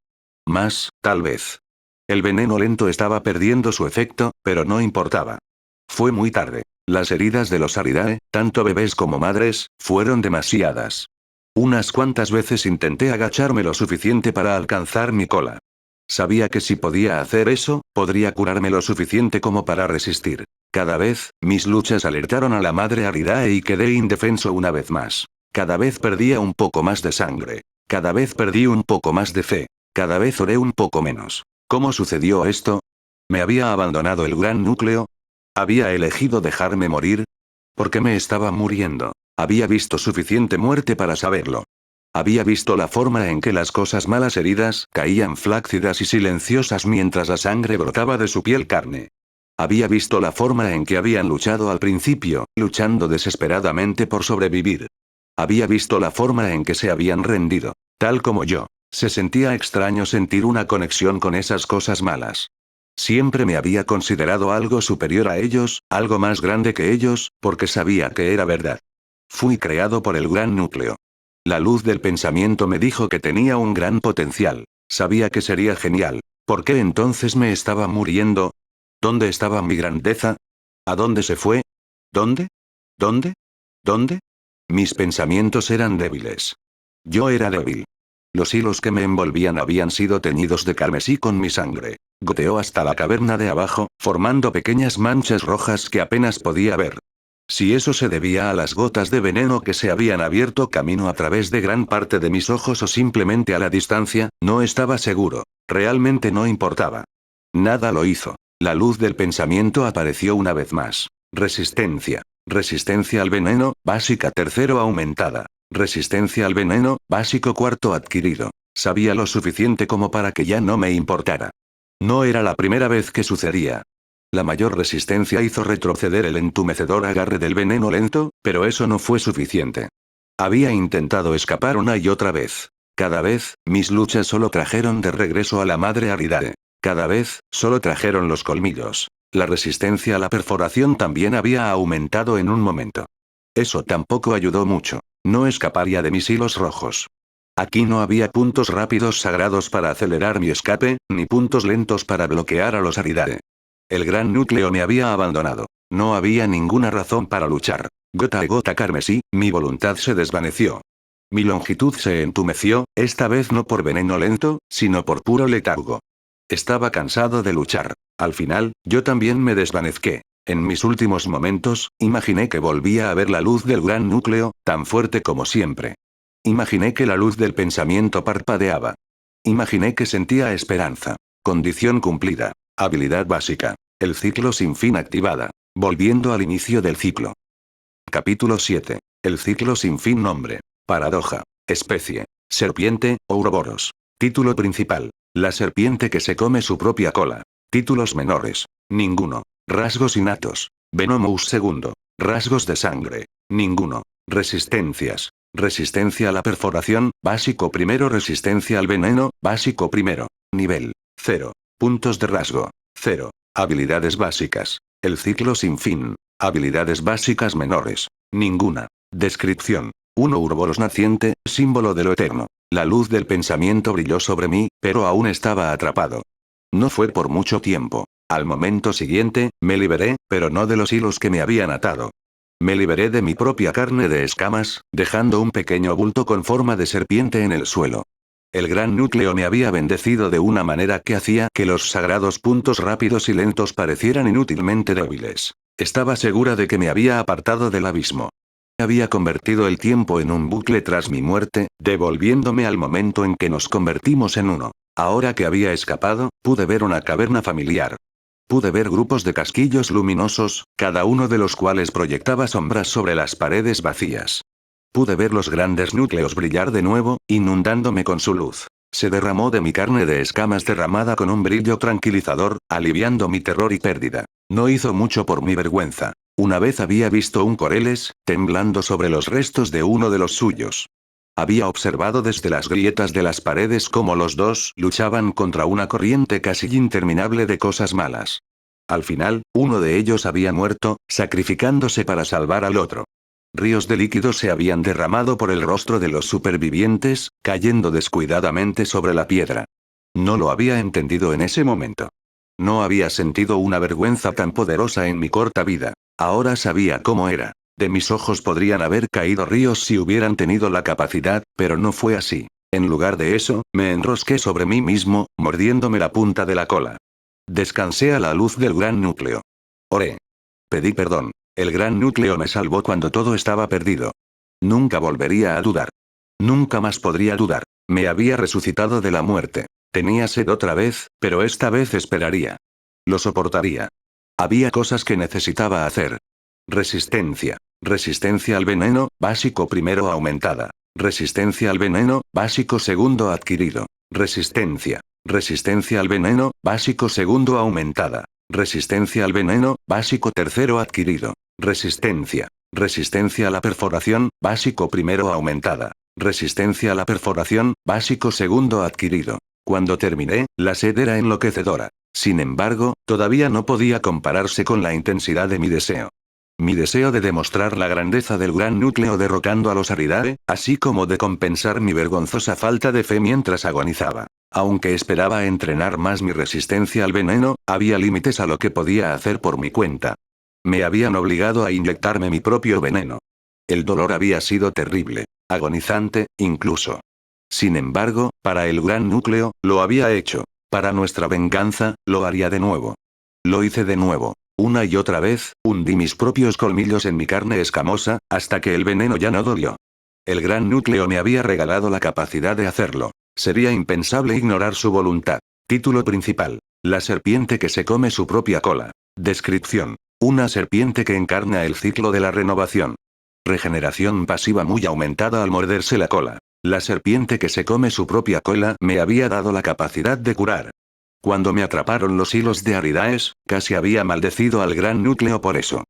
Más, tal vez. El veneno lento estaba perdiendo su efecto, pero no importaba. Fue muy tarde. Las heridas de los Aridae, tanto bebés como madres, fueron demasiadas. Unas cuantas veces intenté agacharme lo suficiente para alcanzar mi cola. Sabía que si podía hacer eso, podría curarme lo suficiente como para resistir. Cada vez, mis luchas alertaron a la madre Aridae y quedé indefenso una vez más. Cada vez perdía un poco más de sangre. Cada vez perdí un poco más de fe. Cada vez oré un poco menos. ¿Cómo sucedió esto? ¿Me había abandonado el gran núcleo? ¿Había elegido dejarme morir? ¿Por qué me estaba muriendo? Había visto suficiente muerte para saberlo. Había visto la forma en que las cosas malas heridas caían flácidas y silenciosas mientras la sangre brotaba de su piel carne. Había visto la forma en que habían luchado al principio, luchando desesperadamente por sobrevivir. Había visto la forma en que se habían rendido, tal como yo. Se sentía extraño sentir una conexión con esas cosas malas. Siempre me había considerado algo superior a ellos, algo más grande que ellos, porque sabía que era verdad. Fui creado por el gran núcleo. La luz del pensamiento me dijo que tenía un gran potencial. Sabía que sería genial. ¿Por qué entonces me estaba muriendo? ¿Dónde estaba mi grandeza? ¿A dónde se fue? ¿Dónde? ¿Dónde? ¿Dónde? Mis pensamientos eran débiles. Yo era débil. Los hilos que me envolvían habían sido teñidos de carmesí con mi sangre. Goteó hasta la caverna de abajo, formando pequeñas manchas rojas que apenas podía ver. Si eso se debía a las gotas de veneno que se habían abierto camino a través de gran parte de mis ojos o simplemente a la distancia, no estaba seguro. Realmente no importaba. Nada lo hizo. La luz del pensamiento apareció una vez más. Resistencia. Resistencia al veneno, básica tercero aumentada. Resistencia al veneno, básico cuarto adquirido. Sabía lo suficiente como para que ya no me importara. No era la primera vez que sucedía. La mayor resistencia hizo retroceder el entumecedor agarre del veneno lento, pero eso no fue suficiente. Había intentado escapar una y otra vez. Cada vez, mis luchas solo trajeron de regreso a la madre Aridare. Cada vez, solo trajeron los colmillos. La resistencia a la perforación también había aumentado en un momento. Eso tampoco ayudó mucho. No escaparía de mis hilos rojos. Aquí no había puntos rápidos sagrados para acelerar mi escape, ni puntos lentos para bloquear a los Aridare. El gran núcleo me había abandonado. No había ninguna razón para luchar. Gota a gota carmesí, mi voluntad se desvaneció. Mi longitud se entumeció, esta vez no por veneno lento, sino por puro letargo. Estaba cansado de luchar. Al final, yo también me desvanezqué. En mis últimos momentos, imaginé que volvía a ver la luz del gran núcleo, tan fuerte como siempre. Imaginé que la luz del pensamiento parpadeaba. Imaginé que sentía esperanza. Condición cumplida. Habilidad básica. El ciclo sin fin activada. Volviendo al inicio del ciclo. Capítulo 7. El ciclo sin fin nombre. Paradoja. Especie. Serpiente, Ouroboros. Título principal. La serpiente que se come su propia cola. Títulos menores. Ninguno. Rasgos innatos. Venomous segundo. Rasgos de sangre. Ninguno. Resistencias. Resistencia a la perforación, básico primero. Resistencia al veneno, básico primero. Nivel 0. Puntos de rasgo. 0. Habilidades básicas. El ciclo sin fin. Habilidades básicas menores. Ninguna. Descripción. 1 Ouroboros naciente, símbolo de lo eterno. La luz del pensamiento brilló sobre mí, pero aún estaba atrapado. No fue por mucho tiempo. Al momento siguiente, me liberé, pero no de los hilos que me habían atado. Me liberé de mi propia carne de escamas, dejando un pequeño bulto con forma de serpiente en el suelo. El gran núcleo me había bendecido de una manera que hacía que los sagrados puntos rápidos y lentos parecieran inútilmente débiles. Estaba segura de que me había apartado del abismo. Había convertido el tiempo en un bucle tras mi muerte, devolviéndome al momento en que nos convertimos en uno. Ahora que había escapado, pude ver una caverna familiar. Pude ver grupos de casquillos luminosos, cada uno de los cuales proyectaba sombras sobre las paredes vacías. Pude ver los grandes núcleos brillar de nuevo, inundándome con su luz. Se derramó de mi carne de escamas derramada con un brillo tranquilizador, aliviando mi terror y pérdida. No hizo mucho por mi vergüenza. Una vez había visto un coreles, temblando sobre los restos de uno de los suyos. Había observado desde las grietas de las paredes cómo los dos luchaban contra una corriente casi interminable de cosas malas. Al final, uno de ellos había muerto, sacrificándose para salvar al otro. Ríos de líquido se habían derramado por el rostro de los supervivientes, cayendo descuidadamente sobre la piedra. No lo había entendido en ese momento. No había sentido una vergüenza tan poderosa en mi corta vida. Ahora sabía cómo era. De mis ojos podrían haber caído ríos si hubieran tenido la capacidad, pero no fue así. En lugar de eso, me enrosqué sobre mí mismo, mordiéndome la punta de la cola. Descansé a la luz del gran núcleo. Oré. Pedí perdón. El gran núcleo me salvó cuando todo estaba perdido. Nunca volvería a dudar. Nunca más podría dudar. Me había resucitado de la muerte. Tenía sed otra vez, pero esta vez esperaría. Lo soportaría. Había cosas que necesitaba hacer. Resistencia. Resistencia al veneno, básico primero aumentada. Resistencia al veneno, básico segundo adquirido. Resistencia. Resistencia al veneno, básico segundo aumentada. Resistencia al veneno, básico tercero adquirido. Resistencia. Resistencia a la perforación, básico primero aumentada. Resistencia a la perforación, básico segundo adquirido. Cuando terminé, la sed era enloquecedora. Sin embargo, todavía no podía compararse con la intensidad de mi deseo. Mi deseo de demostrar la grandeza del gran núcleo derrocando a los Aridare, así como de compensar mi vergonzosa falta de fe mientras agonizaba. Aunque esperaba entrenar más mi resistencia al veneno, había límites a lo que podía hacer por mi cuenta. Me habían obligado a inyectarme mi propio veneno. El dolor había sido terrible, agonizante, incluso. Sin embargo, para el gran núcleo, lo había hecho. Para nuestra venganza, lo haría de nuevo. Lo hice de nuevo. Una y otra vez, hundí mis propios colmillos en mi carne escamosa, hasta que el veneno ya no dolió. El gran núcleo me había regalado la capacidad de hacerlo. Sería impensable ignorar su voluntad. Título principal. La serpiente que se come su propia cola. Descripción. Una serpiente que encarna el ciclo de la renovación. Regeneración pasiva muy aumentada al morderse la cola. La serpiente que se come su propia cola me había dado la capacidad de curar. Cuando me atraparon los hilos de Aridaes, casi había maldecido al gran núcleo por eso.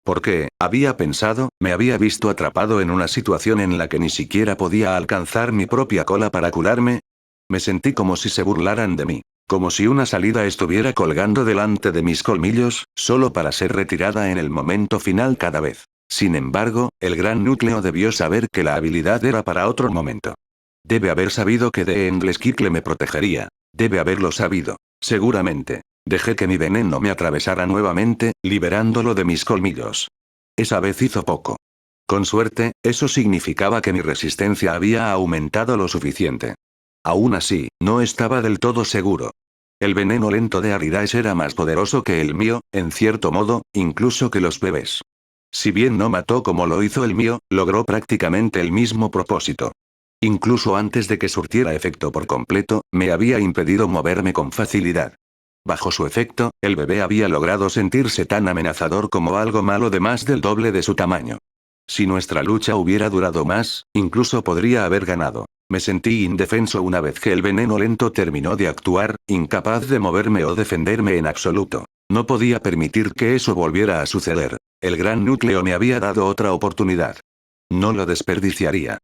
Porque, había pensado, me había visto atrapado en una situación en la que ni siquiera podía alcanzar mi propia cola para curarme. Me sentí como si se burlaran de mí. Como si una salida estuviera colgando delante de mis colmillos, solo para ser retirada en el momento final cada vez. Sin embargo, el gran núcleo debió saber que la habilidad era para otro momento. Debe haber sabido que de Engleskikle me protegería. Debe haberlo sabido. Seguramente. Dejé que mi veneno me atravesara nuevamente, liberándolo de mis colmillos. Esa vez hizo poco. Con suerte, eso significaba que mi resistencia había aumentado lo suficiente. Aún así, no estaba del todo seguro. El veneno lento de Aridaes era más poderoso que el mío, en cierto modo, incluso que los bebés. Si bien no mató como lo hizo el mío, logró prácticamente el mismo propósito. Incluso antes de que surtiera efecto por completo, me había impedido moverme con facilidad. Bajo su efecto, el bebé había logrado sentirse tan amenazador como algo malo de más del doble de su tamaño. Si nuestra lucha hubiera durado más, incluso podría haber ganado. Me sentí indefenso una vez que el veneno lento terminó de actuar, incapaz de moverme o defenderme en absoluto. No podía permitir que eso volviera a suceder. El gran núcleo me había dado otra oportunidad. No lo desperdiciaría.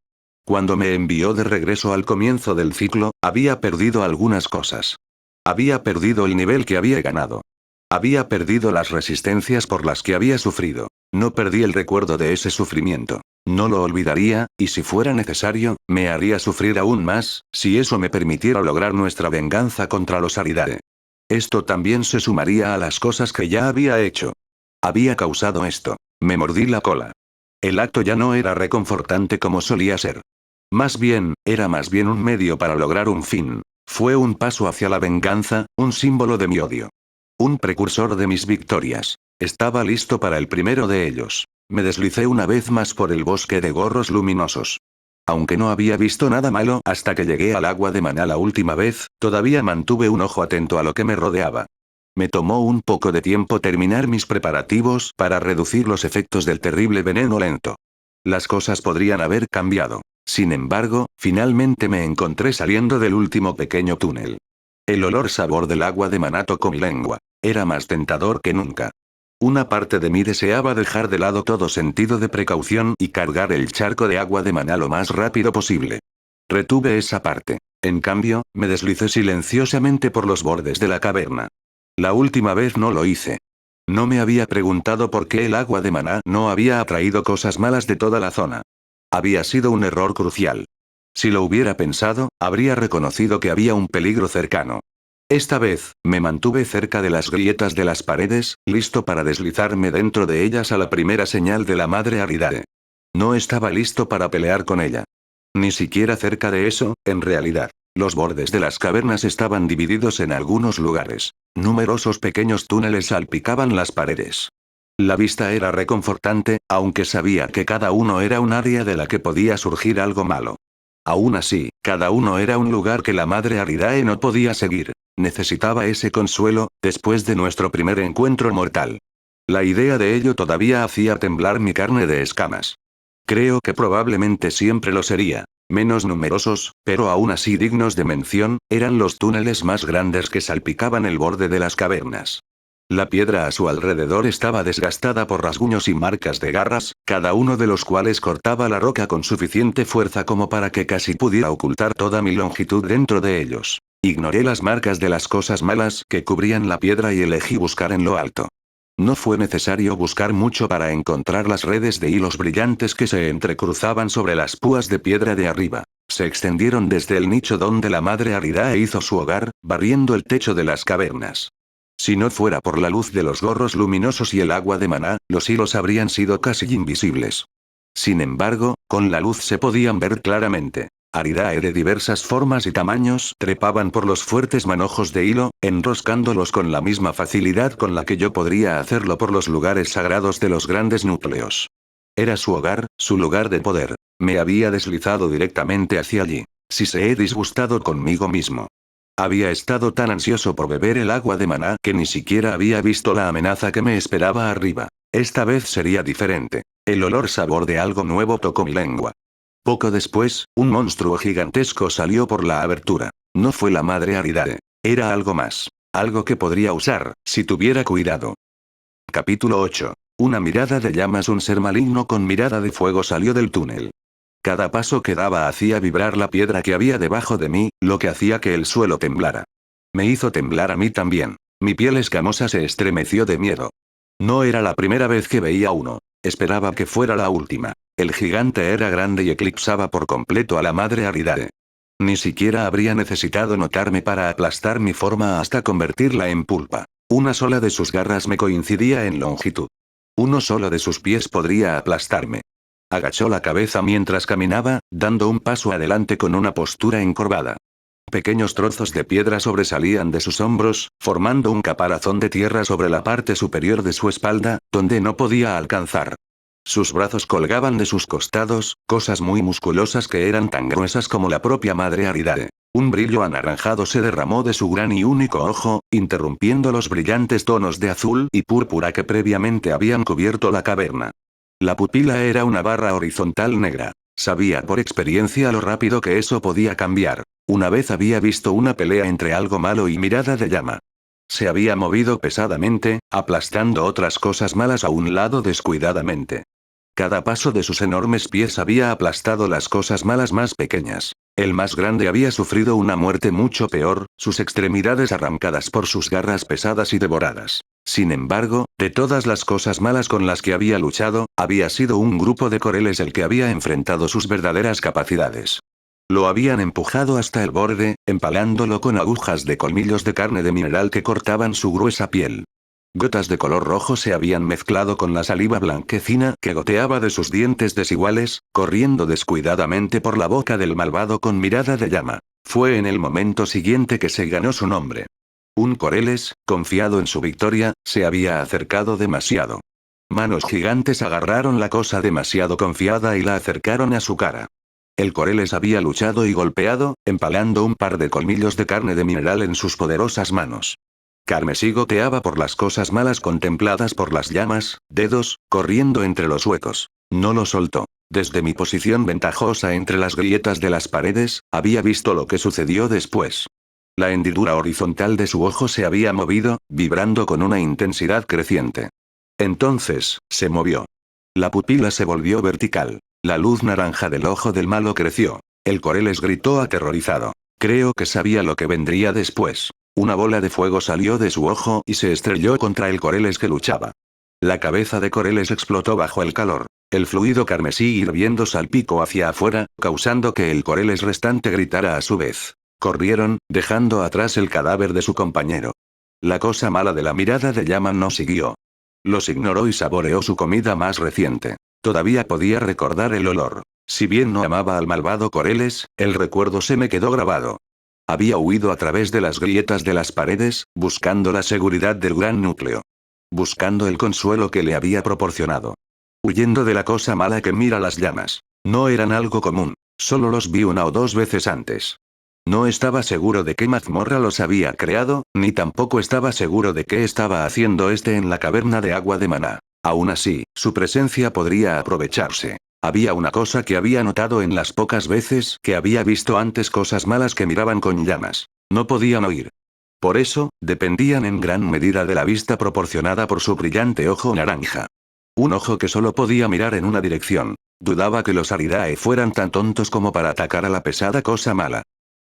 Cuando me envió de regreso al comienzo del ciclo, había perdido algunas cosas. Había perdido el nivel que había ganado. Había perdido las resistencias por las que había sufrido. No perdí el recuerdo de ese sufrimiento. No lo olvidaría, y si fuera necesario, me haría sufrir aún más, si eso me permitiera lograr nuestra venganza contra los Aridae. Esto también se sumaría a las cosas que ya había hecho. Había causado esto. Me mordí la cola. El acto ya no era reconfortante como solía ser. Era más bien un medio para lograr un fin. Fue un paso hacia la venganza, un símbolo de mi odio. Un precursor de mis victorias. Estaba listo para el primero de ellos. Me deslicé una vez más por el bosque de gorros luminosos. Aunque no había visto nada malo hasta que llegué al agua de Maná la última vez, todavía mantuve un ojo atento a lo que me rodeaba. Me tomó un poco de tiempo terminar mis preparativos para reducir los efectos del terrible veneno lento. Las cosas podrían haber cambiado. Sin embargo, finalmente me encontré saliendo del último pequeño túnel. El olor-sabor del agua de Maná tocó mi lengua. Era más tentador que nunca. Una parte de mí deseaba dejar de lado todo sentido de precaución y cargar el charco de agua de Maná lo más rápido posible. Retuve esa parte. En cambio, me deslicé silenciosamente por los bordes de la caverna. La última vez no lo hice. No me había preguntado por qué el agua de Maná no había atraído cosas malas de toda la zona. Había sido un error crucial. Si lo hubiera pensado, habría reconocido que había un peligro cercano. Esta vez, me mantuve cerca de las grietas de las paredes, listo para deslizarme dentro de ellas a la primera señal de la madre Aridae. No estaba listo para pelear con ella. Ni siquiera cerca de eso, en realidad. Los bordes de las cavernas estaban divididos en algunos lugares. Numerosos pequeños túneles salpicaban las paredes. La vista era reconfortante, aunque sabía que cada uno era un área de la que podía surgir algo malo. Aún así, cada uno era un lugar que la madre Aridae no podía seguir. Necesitaba ese consuelo, después de nuestro primer encuentro mortal. La idea de ello todavía hacía temblar mi carne de escamas. Creo que probablemente siempre lo sería. Menos numerosos, pero aún así dignos de mención, eran los túneles más grandes que salpicaban el borde de las cavernas. La piedra a su alrededor estaba desgastada por rasguños y marcas de garras, cada uno de los cuales cortaba la roca con suficiente fuerza como para que casi pudiera ocultar toda mi longitud dentro de ellos. Ignoré las marcas de las cosas malas que cubrían la piedra y elegí buscar en lo alto. No fue necesario buscar mucho para encontrar las redes de hilos brillantes que se entrecruzaban sobre las púas de piedra de arriba. se extendieron desde el nicho donde la madre Aridae hizo su hogar, barriendo el techo de las cavernas. Si no fuera por la luz de los gorros luminosos y el agua de maná, los hilos habrían sido casi invisibles. Sin embargo, con la luz se podían ver claramente. Aridae de diversas formas y tamaños trepaban por los fuertes manojos de hilo, enroscándolos con la misma facilidad con la que yo podría hacerlo por los lugares sagrados de los grandes núcleos. Era su hogar, su lugar de poder. Me había deslizado directamente hacia allí. Si se he disgustado conmigo mismo. Había estado tan ansioso por beber el agua de maná que ni siquiera había visto la amenaza que me esperaba arriba. Esta vez sería diferente. El olor sabor de algo nuevo tocó mi lengua. Poco después, un monstruo gigantesco salió por la abertura. No fue la madre Aridae. Era algo más. Algo que podría usar, si tuviera cuidado. Capítulo 8. Una mirada de llamas. Un ser maligno con mirada de fuego salió del túnel. Cada paso que daba hacía vibrar la piedra que había debajo de mí, lo que hacía que el suelo temblara. Me hizo temblar a mí también. Mi piel escamosa se estremeció de miedo. No era la primera vez que veía uno. Esperaba que fuera la última. El gigante era grande y eclipsaba por completo a la madre Aridae. Ni siquiera habría necesitado notarme para aplastar mi forma hasta convertirla en pulpa. Una sola de sus garras me coincidía en longitud. Uno solo de sus pies podría aplastarme. Agachó la cabeza mientras caminaba, dando un paso adelante con una postura encorvada. Pequeños trozos de piedra sobresalían de sus hombros, formando un caparazón de tierra sobre la parte superior de su espalda, donde no podía alcanzar. Sus brazos colgaban de sus costados, cosas muy musculosas que eran tan gruesas como la propia madre Aridae. Un brillo anaranjado se derramó de su gran y único ojo, interrumpiendo los brillantes tonos de azul y púrpura que previamente habían cubierto la caverna. La pupila era una barra horizontal negra. Sabía por experiencia lo rápido que eso podía cambiar. Una vez había visto una pelea entre algo malo y mirada de llama. Se había movido pesadamente, aplastando otras cosas malas a un lado descuidadamente. Cada paso de sus enormes pies había aplastado las cosas malas más pequeñas. El más grande había sufrido una muerte mucho peor, sus extremidades arrancadas por sus garras pesadas y devoradas. Sin embargo, de todas las cosas malas con las que había luchado, había sido un grupo de coreles el que había enfrentado sus verdaderas capacidades. Lo habían empujado hasta el borde, empalándolo con agujas de colmillos de carne de mineral que cortaban su gruesa piel. Gotas de color rojo se habían mezclado con la saliva blanquecina que goteaba de sus dientes desiguales, corriendo descuidadamente por la boca del malvado con mirada de llama. Fue en el momento siguiente que se ganó su nombre. Un Coreles, confiado en su victoria, se había acercado demasiado. Manos gigantes agarraron la cosa demasiado confiada y la acercaron a su cara. El Coreles había luchado y golpeado, empalando un par de colmillos de carne de mineral en sus poderosas manos. Carmesí goteaba por las cosas malas contempladas por las llamas, dedos, corriendo entre los huecos. No lo soltó. Desde mi posición ventajosa entre las grietas de las paredes, había visto lo que sucedió después. La hendidura horizontal de su ojo se había movido, vibrando con una intensidad creciente. Entonces, se movió. La pupila se volvió vertical. La luz naranja del ojo del malo creció. El Coreles gritó aterrorizado. Creo que sabía lo que vendría después. Una bola de fuego salió de su ojo y se estrelló contra el Coreles que luchaba. La cabeza de Coreles explotó bajo el calor. El fluido carmesí hirviendo salpicó hacia afuera, causando que el Coreles restante gritara a su vez. Corrieron, dejando atrás el cadáver de su compañero. La cosa mala de la mirada de llama no siguió. Los ignoró y saboreó su comida más reciente. Todavía podía recordar el olor. Si bien no amaba al malvado Coreles, el recuerdo se me quedó grabado. Había huido a través de las grietas de las paredes, buscando la seguridad del gran núcleo. Buscando el consuelo que le había proporcionado. Huyendo de la cosa mala que mira las llamas. No eran algo común. Solo los vi una o dos veces antes. No estaba seguro de qué mazmorra los había creado, ni tampoco estaba seguro de qué estaba haciendo en la caverna de agua de maná. Aún así, su presencia podría aprovecharse. Había una cosa que había notado en las pocas veces que había visto antes cosas malas que miraban con llamas. No podían oír. Por eso, dependían en gran medida de la vista proporcionada por su brillante ojo naranja. Un ojo que solo podía mirar en una dirección. Dudaba que los Aridae fueran tan tontos como para atacar a la pesada cosa mala.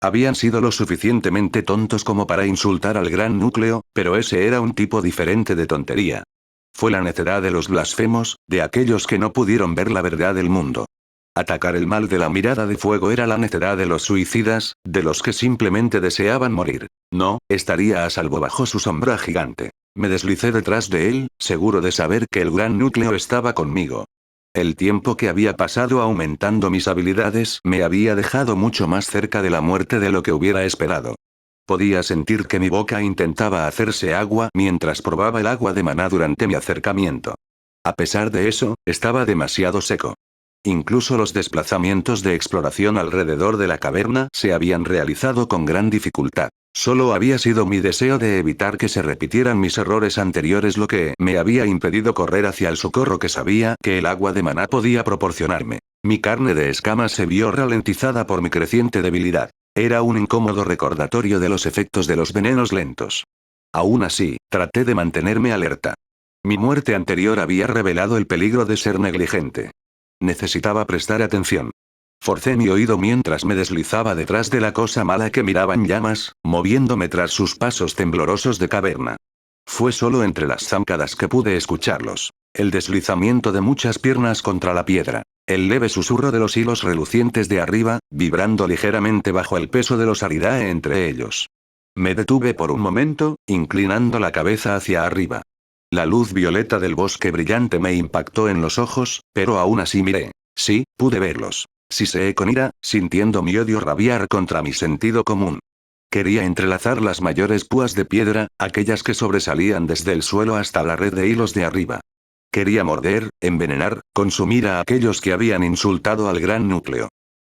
Habían sido lo suficientemente tontos como para insultar al gran núcleo, pero ese era un tipo diferente de tontería. Fue la necedad de los blasfemos, de aquellos que no pudieron ver la verdad del mundo. Atacar el mal de la mirada de fuego era la necedad de los suicidas, de los que simplemente deseaban morir. No, estaría a salvo bajo su sombra gigante. Me deslicé detrás de él, seguro de saber que el gran núcleo estaba conmigo. El tiempo que había pasado aumentando mis habilidades me había dejado mucho más cerca de la muerte de lo que hubiera esperado. Podía sentir que mi boca intentaba hacerse agua mientras probaba el agua de maná durante mi acercamiento. A pesar de eso, estaba demasiado seco. Incluso los desplazamientos de exploración alrededor de la caverna se habían realizado con gran dificultad. Solo había sido mi deseo de evitar que se repitieran mis errores anteriores lo que me había impedido correr hacia el socorro que sabía que el agua de maná podía proporcionarme. Mi carne de escamas se vio ralentizada por mi creciente debilidad. Era un incómodo recordatorio de los efectos de los venenos lentos. Aún así, traté de mantenerme alerta. Mi muerte anterior había revelado el peligro de ser negligente. Necesitaba prestar atención. Forcé mi oído mientras me deslizaba detrás de la cosa mala que miraba en llamas, moviéndome tras sus pasos temblorosos de caverna. Fue solo entre las zancadas que pude escucharlos. El deslizamiento de muchas piernas contra la piedra. El leve susurro de los hilos relucientes de arriba, vibrando ligeramente bajo el peso de los aridae entre ellos. Me detuve por un momento, inclinando la cabeza hacia arriba. La luz violeta del bosque brillante me impactó en los ojos, pero aún así miré. Sí, pude verlos. Siseé con ira, sintiendo mi odio rabiar contra mi sentido común. Quería entrelazar las mayores púas de piedra, aquellas que sobresalían desde el suelo hasta la red de hilos de arriba. Quería morder, envenenar, consumir a aquellos que habían insultado al gran núcleo.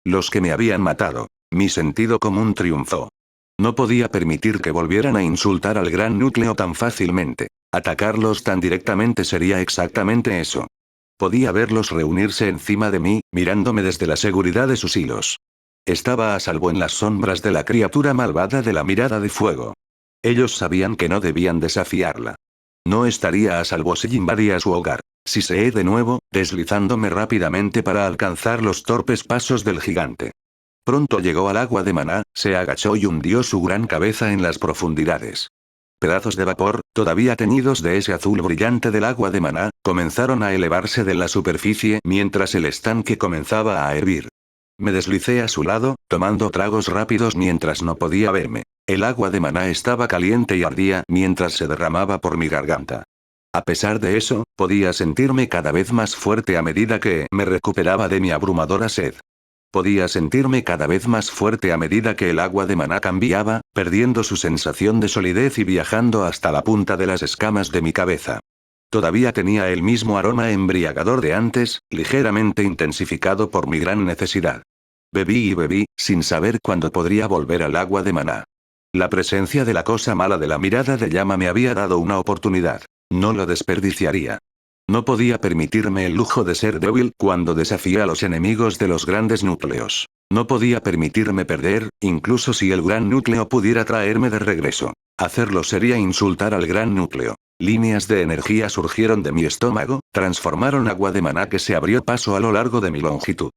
Los que me habían matado. Mi sentido común triunfó. No podía permitir que volvieran a insultar al gran núcleo tan fácilmente. Atacarlos tan directamente sería exactamente eso. Podía verlos reunirse encima de mí, mirándome desde la seguridad de sus hilos. Estaba a salvo en las sombras de la criatura malvada de la mirada de fuego. Ellos sabían que no debían desafiarla. No estaría a salvo si invadía su hogar. Siseé de nuevo, deslizándome rápidamente para alcanzar los torpes pasos del gigante. Pronto llegó al agua de maná, se agachó y hundió su gran cabeza en las profundidades. Pedazos de vapor, todavía teñidos de ese azul brillante del agua de maná, comenzaron a elevarse de la superficie mientras el estanque comenzaba a hervir. Me deslicé a su lado, tomando tragos rápidos mientras no podía verme. El agua de maná estaba caliente y ardía mientras se derramaba por mi garganta. A pesar de eso, podía sentirme cada vez más fuerte a medida que me recuperaba de mi abrumadora sed. Podía sentirme cada vez más fuerte a medida que el agua de maná cambiaba, perdiendo su sensación de solidez y viajando hasta la punta de las escamas de mi cabeza. Todavía tenía el mismo aroma embriagador de antes, ligeramente intensificado por mi gran necesidad. Bebí y bebí, sin saber cuándo podría volver al agua de maná. La presencia de la cosa mala de la mirada de llama me había dado una oportunidad. No lo desperdiciaría. No podía permitirme el lujo de ser débil cuando desafié a los enemigos de los grandes núcleos. No podía permitirme perder, incluso si el gran núcleo pudiera traerme de regreso. Hacerlo sería insultar al gran núcleo. Líneas de energía surgieron de mi estómago, transformaron agua de maná que se abrió paso a lo largo de mi longitud.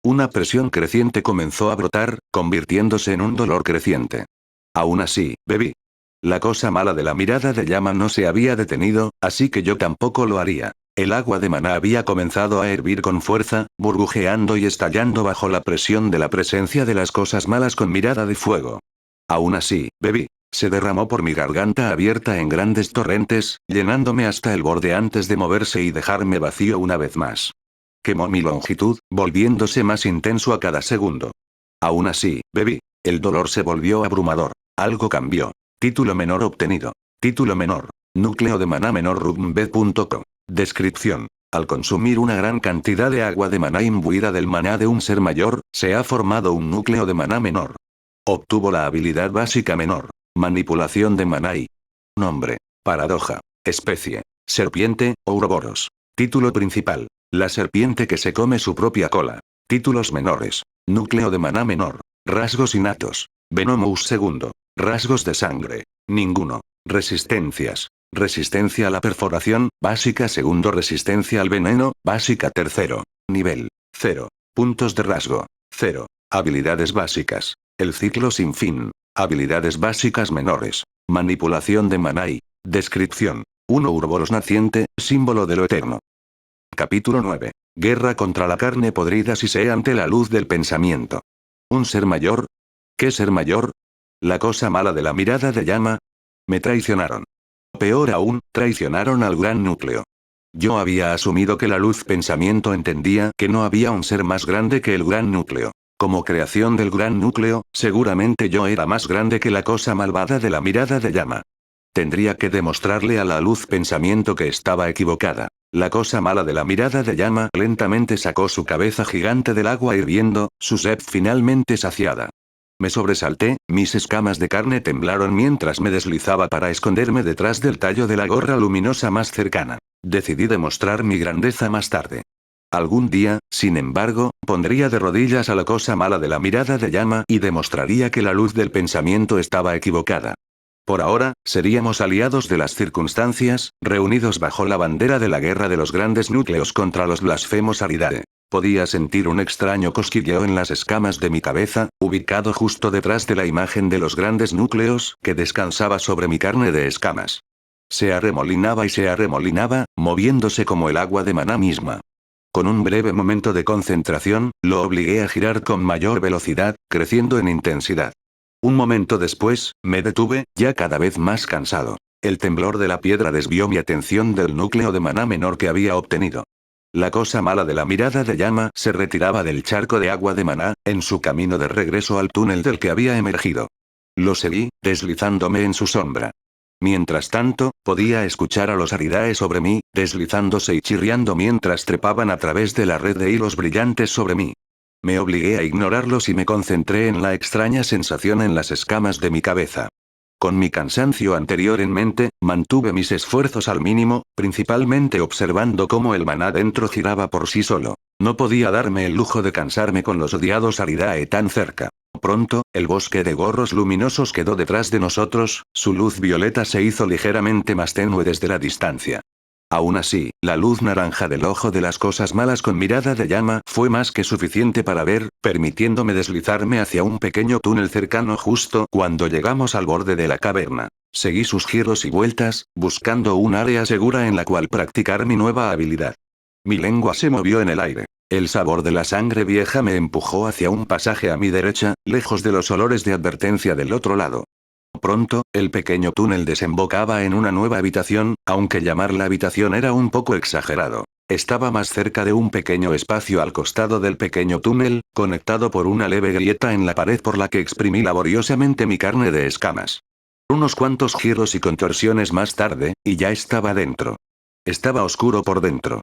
Una presión creciente comenzó a brotar, convirtiéndose en un dolor creciente. Aún así, bebí. La cosa mala de la mirada de llama no se había detenido, así que yo tampoco lo haría. El agua de maná había comenzado a hervir con fuerza, burbujeando y estallando bajo la presión de la presencia de las cosas malas con mirada de fuego. Aún así, bebí. Se derramó por mi garganta abierta en grandes torrentes, llenándome hasta el borde antes de moverse y dejarme vacío una vez más. Quemó mi longitud, volviéndose más intenso a cada segundo. Aún así, bebí. El dolor se volvió abrumador. Algo cambió. Título menor obtenido. Título menor. Núcleo de maná menor rumbed.co. Descripción. Al consumir una gran cantidad de agua de maná imbuida del maná de un ser mayor, se ha formado un núcleo de maná menor. Obtuvo la habilidad básica menor. Manipulación de maná y nombre. Paradoja. Especie. Serpiente, Ouroboros. Título principal. La serpiente que se come su propia cola. Títulos menores. Núcleo de maná menor. Rasgos innatos. Venomous segundo. Rasgos de sangre. Ninguno. Resistencias. Resistencia a la perforación, básica segundo. Resistencia al veneno, básica tercero. Nivel 0. Puntos de rasgo 0. Habilidades básicas. El ciclo sin fin. Habilidades básicas menores. Manipulación de maná y descripción. 1 Ouroboros naciente, símbolo de lo eterno. Capítulo 9. Guerra contra la carne podrida si se ante la luz del pensamiento. ¿Un ser mayor? ¿Qué ser mayor? ¿La cosa mala de la mirada de llama? Me traicionaron. Peor aún, traicionaron al gran núcleo. Yo había asumido que la luz pensamiento entendía que no había un ser más grande que el gran núcleo. Como creación del gran núcleo, seguramente yo era más grande que la cosa malvada de la mirada de llama. Tendría que demostrarle a la luz pensamiento que estaba equivocada. La cosa mala de la mirada de llama lentamente sacó su cabeza gigante del agua hirviendo, su sed finalmente saciada. Me sobresalté, mis escamas de carne temblaron mientras me deslizaba para esconderme detrás del tallo de la gorra luminosa más cercana. Decidí demostrar mi grandeza más tarde. Algún día, sin embargo, pondría de rodillas a la cosa mala de la mirada de llama y demostraría que la luz del pensamiento estaba equivocada. Por ahora, seríamos aliados de las circunstancias, reunidos bajo la bandera de la guerra de los grandes núcleos contra los blasfemos Aridae. Podía sentir un extraño cosquilleo en las escamas de mi cabeza, ubicado justo detrás de la imagen de los grandes núcleos, que descansaba sobre mi carne de escamas. Se arremolinaba y se arremolinaba, moviéndose como el agua de maná misma. Con un breve momento de concentración, lo obligué a girar con mayor velocidad, creciendo en intensidad. Un momento después, me detuve, ya cada vez más cansado. El temblor de la piedra desvió mi atención del núcleo de maná menor que había obtenido. La cosa mala de la mirada de llama se retiraba del charco de agua de maná, en su camino de regreso al túnel del que había emergido. Lo seguí, deslizándome en su sombra. Mientras tanto, podía escuchar a los Aridae sobre mí, deslizándose y chirriando mientras trepaban a través de la red de hilos brillantes sobre mí. Me obligué a ignorarlos y me concentré en la extraña sensación en las escamas de mi cabeza. Con mi cansancio anterior en mente, mantuve mis esfuerzos al mínimo, principalmente observando cómo el maná dentro giraba por sí solo. No podía darme el lujo de cansarme con los odiados Aridae tan cerca. Pronto, el bosque de gorros luminosos quedó detrás de nosotros, su luz violeta se hizo ligeramente más tenue desde la distancia. Aún así, la luz naranja del ojo de las cosas malas con mirada de llama fue más que suficiente para ver, permitiéndome deslizarme hacia un pequeño túnel cercano justo cuando llegamos al borde de la caverna. Seguí sus giros y vueltas, buscando un área segura en la cual practicar mi nueva habilidad. Mi lengua se movió en el aire. El sabor de la sangre vieja me empujó hacia un pasaje a mi derecha, lejos de los olores de advertencia del otro lado. Pronto, el pequeño túnel desembocaba en una nueva habitación, aunque llamarla habitación era un poco exagerado. Estaba más cerca de un pequeño espacio al costado del pequeño túnel, conectado por una leve grieta en la pared por la que exprimí laboriosamente mi carne de escamas. Unos cuantos giros y contorsiones más tarde, y ya estaba dentro. Estaba oscuro por dentro.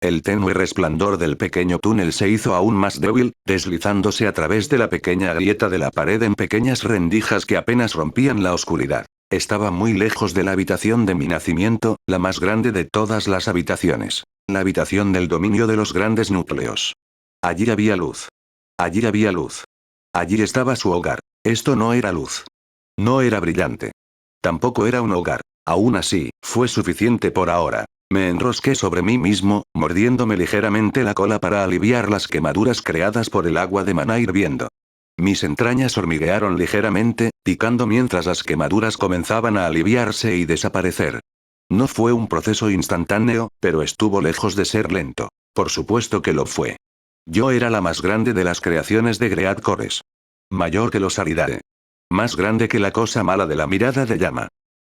El tenue resplandor del pequeño túnel se hizo aún más débil, deslizándose a través de la pequeña grieta de la pared en pequeñas rendijas que apenas rompían la oscuridad. Estaba muy lejos de la habitación de mi nacimiento, la más grande de todas las habitaciones. La habitación del dominio de los grandes núcleos. Allí había luz. Allí había luz. Allí estaba su hogar. Esto no era luz. No era brillante. Tampoco era un hogar. Aún así, fue suficiente por ahora. Me enrosqué sobre mí mismo, mordiéndome ligeramente la cola para aliviar las quemaduras creadas por el agua de maná hirviendo. Mis entrañas hormiguearon ligeramente, picando mientras las quemaduras comenzaban a aliviarse y desaparecer. No fue un proceso instantáneo, pero estuvo lejos de ser lento. Por supuesto que lo fue. Yo era la más grande de las creaciones de Great Cores. Mayor que los Aridae. Más grande que la cosa mala de la mirada de llama.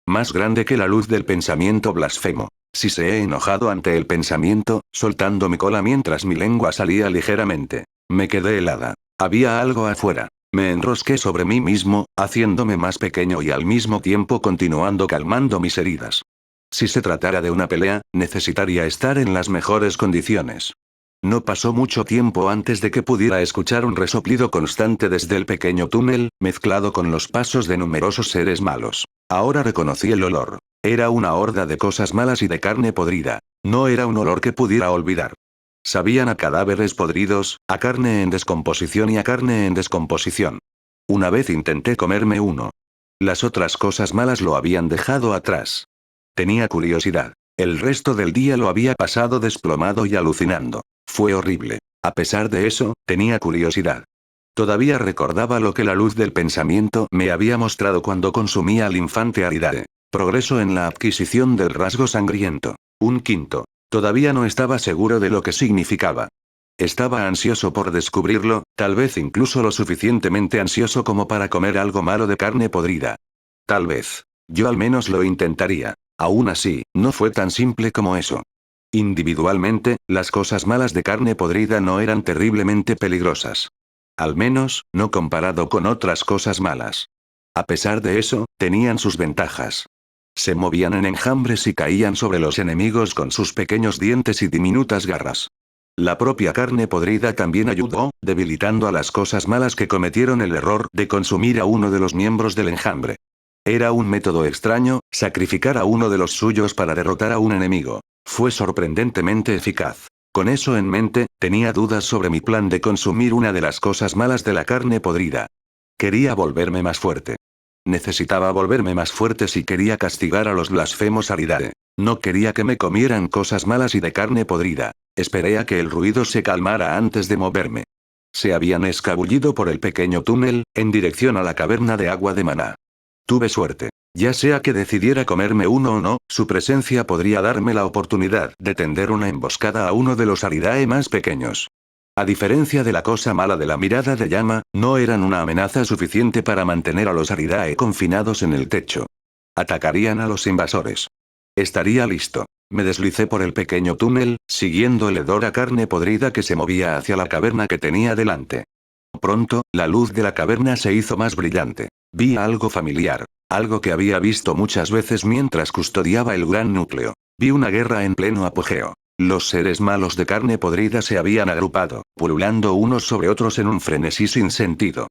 Más grande que la luz del pensamiento blasfemo. Si se he enojado ante el pensamiento, soltando mi cola mientras mi lengua salía ligeramente. Me quedé helada. Había algo afuera. Me enrosqué sobre mí mismo, haciéndome más pequeño y al mismo tiempo continuando calmando mis heridas. Si se tratara de una pelea, necesitaría estar en las mejores condiciones. No pasó mucho tiempo antes de que pudiera escuchar un resoplido constante desde el pequeño túnel, mezclado con los pasos de numerosos seres malos. Ahora reconocí el olor. Era una horda de cosas malas y de carne podrida. No era un olor que pudiera olvidar. Sabían a cadáveres podridos, a carne en descomposición y a carne en descomposición. Una vez intenté comerme uno. Las otras cosas malas lo habían dejado atrás. Tenía curiosidad. El resto del día lo había pasado desplomado y alucinando. Fue horrible. A pesar de eso, tenía curiosidad. Todavía recordaba lo que la luz del pensamiento me había mostrado cuando consumía al infante Aridae. Progreso en la adquisición del rasgo sangriento. Un quinto. Todavía no estaba seguro de lo que significaba. Estaba ansioso por descubrirlo, tal vez incluso lo suficientemente ansioso como para comer algo malo de carne podrida. Tal vez. Yo al menos lo intentaría. Aún así, no fue tan simple como eso. Individualmente, las cosas malas de carne podrida no eran terriblemente peligrosas. Al menos, no comparado con otras cosas malas. A pesar de eso, tenían sus ventajas. Se movían en enjambres y caían sobre los enemigos con sus pequeños dientes y diminutas garras. La propia carne podrida también ayudó, debilitando a las cosas malas que cometieron el error de consumir a uno de los miembros del enjambre. Era un método extraño, sacrificar a uno de los suyos para derrotar a un enemigo. Fue sorprendentemente eficaz. Con eso en mente, tenía dudas sobre mi plan de consumir una de las cosas malas de la carne podrida. Quería volverme más fuerte. Necesitaba volverme más fuerte si quería castigar a los blasfemos Aridae. No quería que me comieran cosas malas y de carne podrida. Esperé a que el ruido se calmara antes de moverme. Se habían escabullido por el pequeño túnel, en dirección a la caverna de agua de maná. Tuve suerte. Ya sea que decidiera comerme uno o no, su presencia podría darme la oportunidad de tender una emboscada a uno de los Aridae más pequeños. A diferencia de la cosa mala de la mirada de llama, no eran una amenaza suficiente para mantener a los Aridae confinados en el techo. Atacarían a los invasores. Estaría listo. Me deslicé por el pequeño túnel, siguiendo el hedor a carne podrida que se movía hacia la caverna que tenía delante. Pronto, la luz de la caverna se hizo más brillante. Vi algo familiar. Algo que había visto muchas veces mientras custodiaba el gran núcleo. Vi una guerra en pleno apogeo. Los seres malos de carne podrida se habían agrupado, pululando unos sobre otros en un frenesí sin sentido.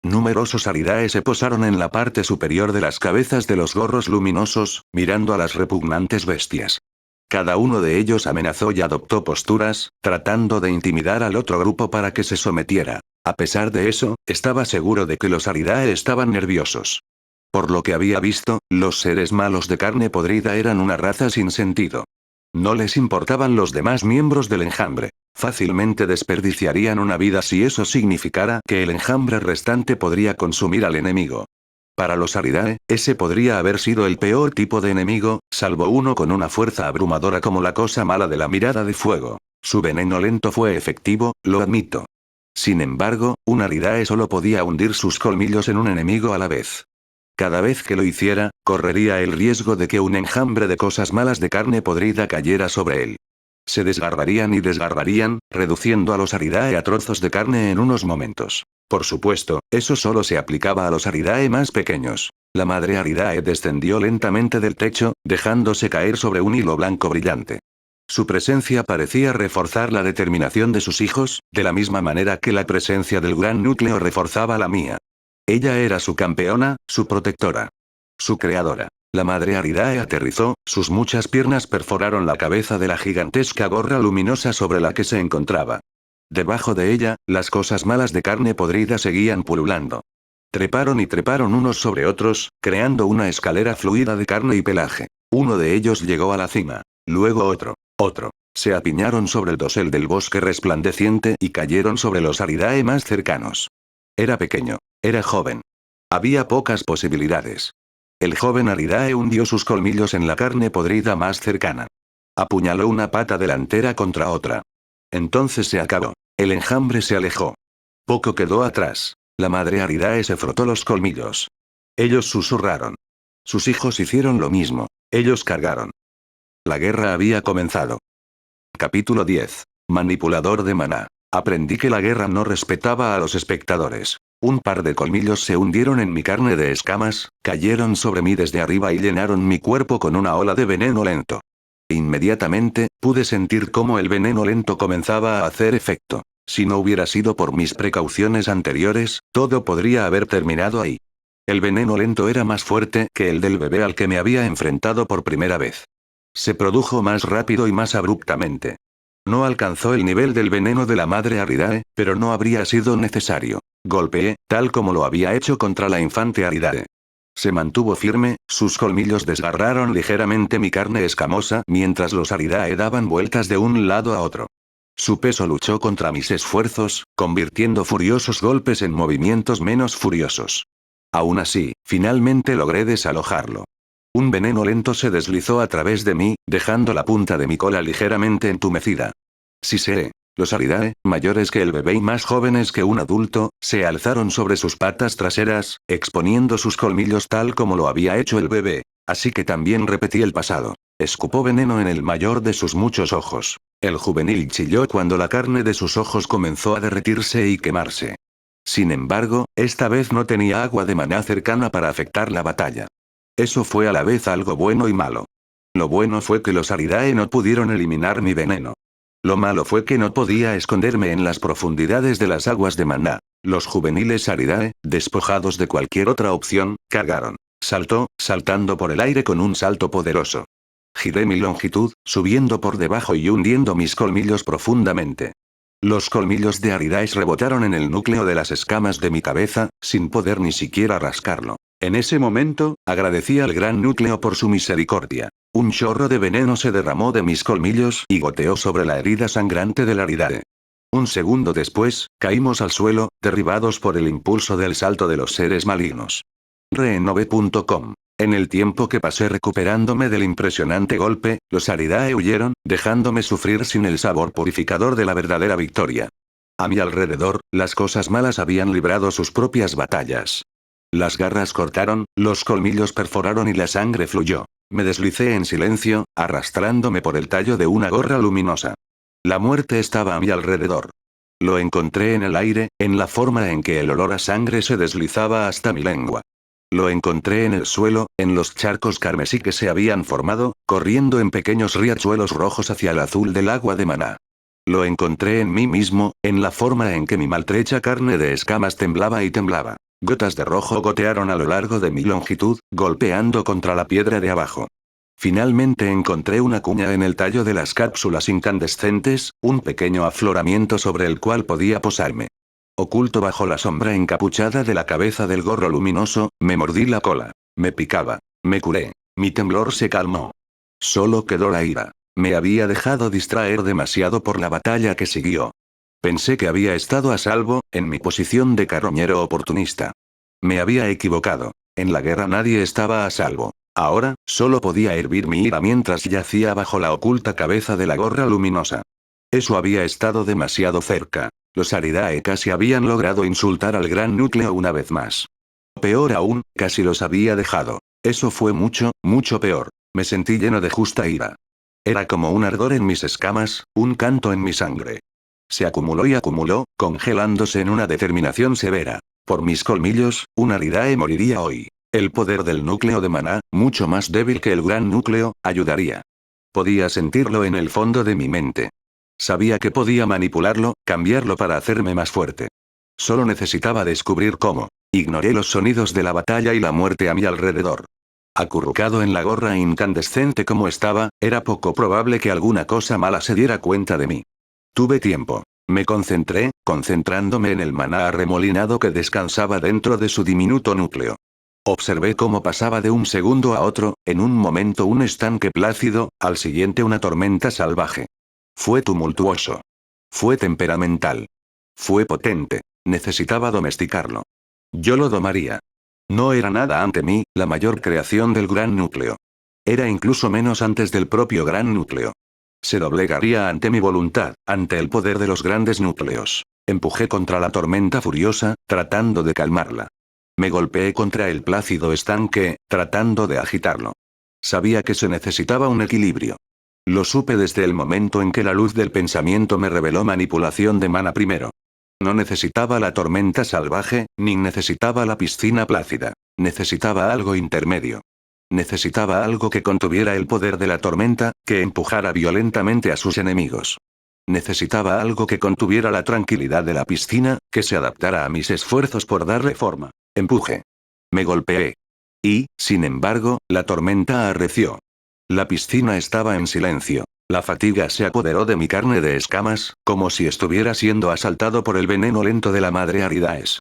Numerosos Aridae se posaron en la parte superior de las cabezas de los gorros luminosos, mirando a las repugnantes bestias. Cada uno de ellos amenazó y adoptó posturas, tratando de intimidar al otro grupo para que se sometiera. A pesar de eso, estaba seguro de que los Aridae estaban nerviosos. Por lo que había visto, los seres malos de carne podrida eran una raza sin sentido. No les importaban los demás miembros del enjambre. Fácilmente desperdiciarían una vida si eso significara que el enjambre restante podría consumir al enemigo. Para los Aridae, ese podría haber sido el peor tipo de enemigo, salvo uno con una fuerza abrumadora como la cosa mala de la mirada de fuego. Su veneno lento fue efectivo, lo admito. Sin embargo, un Aridae solo podía hundir sus colmillos en un enemigo a la vez. Cada vez que lo hiciera, correría el riesgo de que un enjambre de cosas malas de carne podrida cayera sobre él. Se desgarrarían y desgarrarían, reduciendo a los Aridae a trozos de carne en unos momentos. Por supuesto, eso solo se aplicaba a los Aridae más pequeños. La madre Aridae descendió lentamente del techo, dejándose caer sobre un hilo blanco brillante. Su presencia parecía reforzar la determinación de sus hijos, de la misma manera que la presencia del gran núcleo reforzaba la mía. Ella era su campeona, su protectora. Su creadora. La madre Aridae aterrizó, sus muchas piernas perforaron la cabeza de la gigantesca gorra luminosa sobre la que se encontraba. Debajo de ella, las cosas malas de carne podrida seguían pululando. Treparon y treparon unos sobre otros, creando una escalera fluida de carne y pelaje. Uno de ellos llegó a la cima. Luego otro. Se apiñaron sobre el dosel del bosque resplandeciente y cayeron sobre los Aridae más cercanos. Era pequeño. Era joven. Había pocas posibilidades. El joven Aridae hundió sus colmillos en la carne podrida más cercana. Apuñaló una pata delantera contra otra. Entonces se acabó. El enjambre se alejó. Poco quedó atrás. La madre Aridae se frotó los colmillos. Ellos susurraron. Sus hijos hicieron lo mismo. Ellos cargaron. La guerra había comenzado. Capítulo 10. Manipulador de maná. Aprendí que la guerra no respetaba a los espectadores. Un par de colmillos se hundieron en mi carne de escamas, cayeron sobre mí desde arriba y llenaron mi cuerpo con una ola de veneno lento. Inmediatamente, pude sentir cómo el veneno lento comenzaba a hacer efecto. Si no hubiera sido por mis precauciones anteriores, todo podría haber terminado ahí. El veneno lento era más fuerte que el del bebé al que me había enfrentado por primera vez. Se produjo más rápido y más abruptamente. No alcanzó el nivel del veneno de la madre Aridae, pero no habría sido necesario. Golpeé, tal como lo había hecho contra la infante Aridae. Se mantuvo firme, sus colmillos desgarraron ligeramente mi carne escamosa mientras los Aridae daban vueltas de un lado a otro. Su peso luchó contra mis esfuerzos, convirtiendo furiosos golpes en movimientos menos furiosos. Aún así, finalmente logré desalojarlo. Un veneno lento se deslizó a través de mí, dejando la punta de mi cola ligeramente entumecida. Sí sé. Los Aridae, mayores que el bebé y más jóvenes que un adulto, se alzaron sobre sus patas traseras, exponiendo sus colmillos tal como lo había hecho el bebé. Así que también repetí el pasado. Escupó veneno en el mayor de sus muchos ojos. El juvenil chilló cuando la carne de sus ojos comenzó a derretirse y quemarse. Sin embargo, esta vez no tenía agua de maná cercana para afectar la batalla. Eso fue a la vez algo bueno y malo. Lo bueno fue que los Aridae no pudieron eliminar mi veneno. Lo malo fue que no podía esconderme en las profundidades de las aguas de maná. Los juveniles Aridae, despojados de cualquier otra opción, cargaron. Saltó, saltando por el aire con un salto poderoso. Giré mi longitud, subiendo por debajo y hundiendo mis colmillos profundamente. Los colmillos de Aridae rebotaron en el núcleo de las escamas de mi cabeza, sin poder ni siquiera rascarlo. En ese momento, agradecí al gran núcleo por su misericordia. Un chorro de veneno se derramó de mis colmillos y goteó sobre la herida sangrante del Aridae. Un segundo después, caímos al suelo, derribados por el impulso del salto de los seres malignos. Renove.com. En el tiempo que pasé recuperándome del impresionante golpe, los Aridae huyeron, dejándome sufrir sin el sabor purificador de la verdadera victoria. A mi alrededor, las cosas malas habían librado sus propias batallas. Las garras cortaron, los colmillos perforaron y la sangre fluyó. Me deslicé en silencio, arrastrándome por el tallo de una gorra luminosa. La muerte estaba a mi alrededor. Lo encontré en el aire, en la forma en que el olor a sangre se deslizaba hasta mi lengua. Lo encontré en el suelo, en los charcos carmesí que se habían formado, corriendo en pequeños riachuelos rojos hacia el azul del agua de maná. Lo encontré en mí mismo, en la forma en que mi maltrecha carne de escamas temblaba y temblaba. Gotas de rojo gotearon a lo largo de mi longitud, golpeando contra la piedra de abajo. Finalmente encontré una cuña en el tallo de las cápsulas incandescentes, un pequeño afloramiento sobre el cual podía posarme. Oculto bajo la sombra encapuchada de la cabeza del gorro luminoso, me mordí la cola. Me picaba. Me curé. Mi temblor se calmó. Solo quedó la ira. Me había dejado distraer demasiado por la batalla que siguió. Pensé que había estado a salvo, en mi posición de carroñero oportunista. Me había equivocado. En la guerra nadie estaba a salvo. Ahora, solo podía hervir mi ira mientras yacía bajo la oculta cabeza de la gorra luminosa. Eso había estado demasiado cerca. Los Aridae casi habían logrado insultar al gran núcleo una vez más. Peor aún, casi los había dejado. Eso fue mucho, mucho peor. Me sentí lleno de justa ira. Era como un ardor en mis escamas, un canto en mi sangre. Se acumuló y acumuló, congelándose en una determinación severa. Por mis colmillos, un Aridae moriría hoy. El poder del núcleo de maná, mucho más débil que el gran núcleo, ayudaría. Podía sentirlo en el fondo de mi mente. Sabía que podía manipularlo, cambiarlo para hacerme más fuerte. Solo necesitaba descubrir cómo. Ignoré los sonidos de la batalla y la muerte a mi alrededor. Acurrucado en la gorra incandescente como estaba, era poco probable que alguna cosa mala se diera cuenta de mí. Tuve tiempo. Me concentré, concentrándome en el maná arremolinado que descansaba dentro de su diminuto núcleo. Observé cómo pasaba de un segundo a otro, en un momento un estanque plácido, al siguiente una tormenta salvaje. Fue tumultuoso. Fue temperamental. Fue potente. Necesitaba domesticarlo. Yo lo domaría. No era nada ante mí, la mayor creación del gran núcleo. Era incluso menos antes del propio gran núcleo. Se doblegaría ante mi voluntad, ante el poder de los grandes núcleos. Empujé contra la tormenta furiosa, tratando de calmarla. Me golpeé contra el plácido estanque, tratando de agitarlo. Sabía que se necesitaba un equilibrio. Lo supe desde el momento en que la luz del pensamiento me reveló manipulación de mana primero. No necesitaba la tormenta salvaje, ni necesitaba la piscina plácida. Necesitaba algo intermedio. Necesitaba algo que contuviera el poder de la tormenta, que empujara violentamente a sus enemigos. Necesitaba algo que contuviera la tranquilidad de la piscina, que se adaptara a mis esfuerzos por darle forma. Empuje. Me golpeé. Y, sin embargo, la tormenta arreció. La piscina estaba en silencio. La fatiga se apoderó de mi carne de escamas, como si estuviera siendo asaltado por el veneno lento de la madre Aridaes.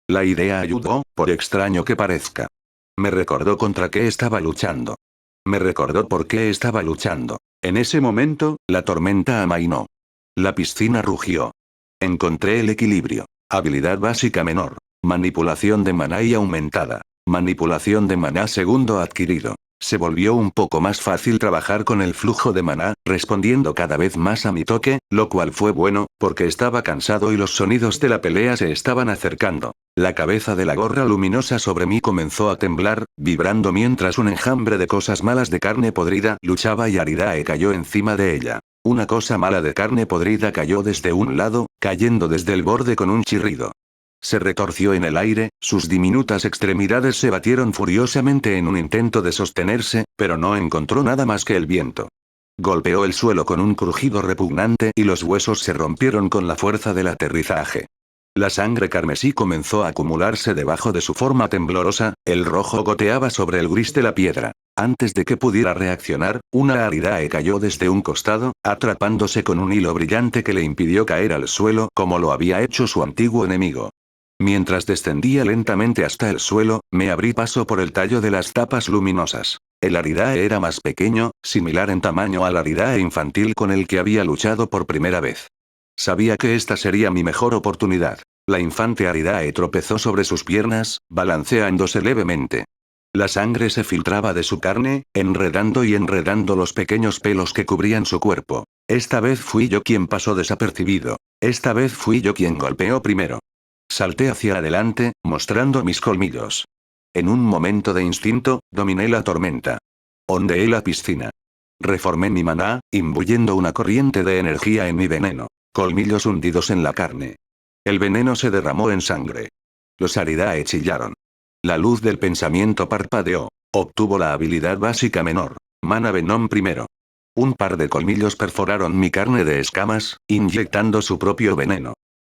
La idea ayudó, por extraño que parezca. Me recordó contra qué estaba luchando. Me recordó por qué estaba luchando. En ese momento, la tormenta amainó. La piscina rugió. Encontré el equilibrio. Habilidad básica menor. Manipulación de maná y aumentada. Manipulación de maná segundo adquirido. Se volvió un poco más fácil trabajar con el flujo de maná, respondiendo cada vez más a mi toque, lo cual fue bueno, porque estaba cansado y los sonidos de la pelea se estaban acercando. La cabeza de la gorra luminosa sobre mí comenzó a temblar, vibrando mientras un enjambre de cosas malas de carne podrida luchaba y Aridae cayó encima de ella. Una cosa mala de carne podrida cayó desde un lado, cayendo desde el borde con un chirrido. Se retorció en el aire, sus diminutas extremidades se batieron furiosamente en un intento de sostenerse, pero no encontró nada más que el viento. Golpeó el suelo con un crujido repugnante y los huesos se rompieron con la fuerza del aterrizaje. La sangre carmesí comenzó a acumularse debajo de su forma temblorosa, el rojo goteaba sobre el gris de la piedra. Antes de que pudiera reaccionar, una Aridae cayó desde un costado, atrapándose con un hilo brillante que le impidió caer al suelo como lo había hecho su antiguo enemigo. Mientras descendía lentamente hasta el suelo, me abrí paso por el tallo de las tapas luminosas. El Aridae era más pequeño, similar en tamaño al Aridae infantil con el que había luchado por primera vez. Sabía que esta sería mi mejor oportunidad. La infante Aridae tropezó sobre sus piernas, balanceándose levemente. La sangre se filtraba de su carne, enredando y enredando los pequeños pelos que cubrían su cuerpo. Esta vez fui yo quien pasó desapercibido. Esta vez fui yo quien golpeó primero. Salté hacia adelante, mostrando mis colmillos. En un momento de instinto, dominé la tormenta. Ondeé la piscina. Reformé mi maná, imbuyendo una corriente de energía en mi veneno. Colmillos hundidos en la carne. El veneno se derramó en sangre. Los Aridae chillaron. La luz del pensamiento parpadeó. Obtuvo la habilidad básica menor. Mana Venom primero. Un par de colmillos perforaron mi carne de escamas, inyectando su propio veneno.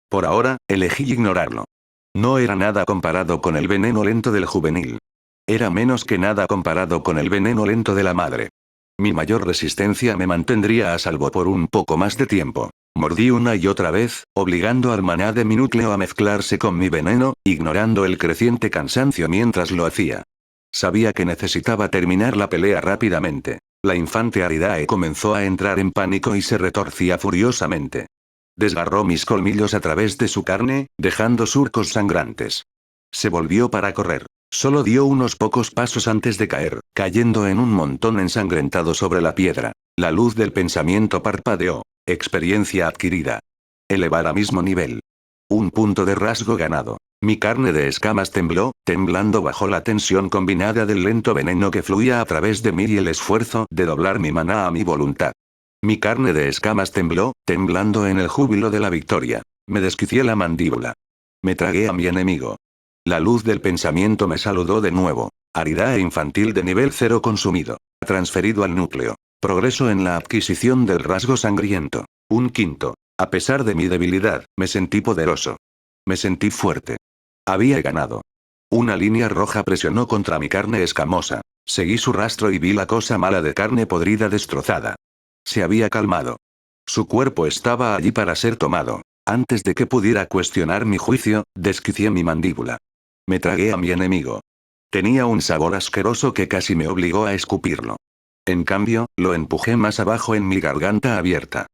Por ahora, elegí ignorarlo. No era nada comparado con el veneno lento del juvenil. Era menos que nada comparado con el veneno lento de la madre. Mi mayor resistencia me mantendría a salvo por un poco más de tiempo. Mordí una y otra vez, obligando al maná de mi núcleo a mezclarse con mi veneno, ignorando el creciente cansancio mientras lo hacía. Sabía que necesitaba terminar la pelea rápidamente. La infante Aridae comenzó a entrar en pánico y se retorcía furiosamente. Desgarró mis colmillos a través de su carne, dejando surcos sangrantes. Se volvió para correr. Solo dio unos pocos pasos antes de caer, cayendo en un montón ensangrentado sobre la piedra. La luz del pensamiento parpadeó. Experiencia adquirida. Elevar a mismo nivel. Un punto de rasgo ganado. Mi carne de escamas tembló, temblando bajo la tensión combinada del lento veneno que fluía a través de mí y el esfuerzo de doblar mi maná a mi voluntad. Mi carne de escamas tembló, temblando en el júbilo de la victoria. Me desquicié la mandíbula. Me tragué a mi enemigo. La luz del pensamiento me saludó de nuevo. Aridae infantil de nivel 0 consumido. Transferido al núcleo. Progreso en la adquisición del rasgo sangriento. Un quinto. A pesar de mi debilidad, me sentí poderoso. Me sentí fuerte. Había ganado. Una línea roja presionó contra mi carne escamosa. Seguí su rastro y vi la cosa mala de carne podrida destrozada. Se había calmado. Su cuerpo estaba allí para ser tomado. Antes de que pudiera cuestionar mi juicio, desquicié mi mandíbula. Me tragué a mi enemigo. Tenía un sabor asqueroso que casi me obligó a escupirlo. En cambio, lo empujé más abajo en mi garganta abierta.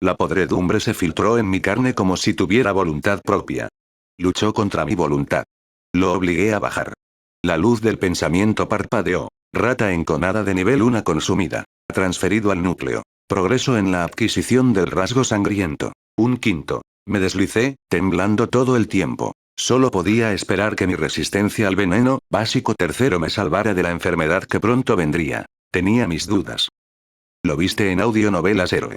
La podredumbre se filtró en mi carne como si tuviera voluntad propia. Luchó contra mi voluntad. Lo obligué a bajar. La luz del pensamiento parpadeó. Rata enconada de nivel 1 consumida. Transferido al núcleo. Progreso en la adquisición del rasgo sangriento. Un quinto. Me deslicé, temblando todo el tiempo. Solo podía esperar que mi resistencia al veneno, básico tercero, me salvara de la enfermedad que pronto vendría. Tenía mis dudas. Lo viste en Audionovelas Héroe.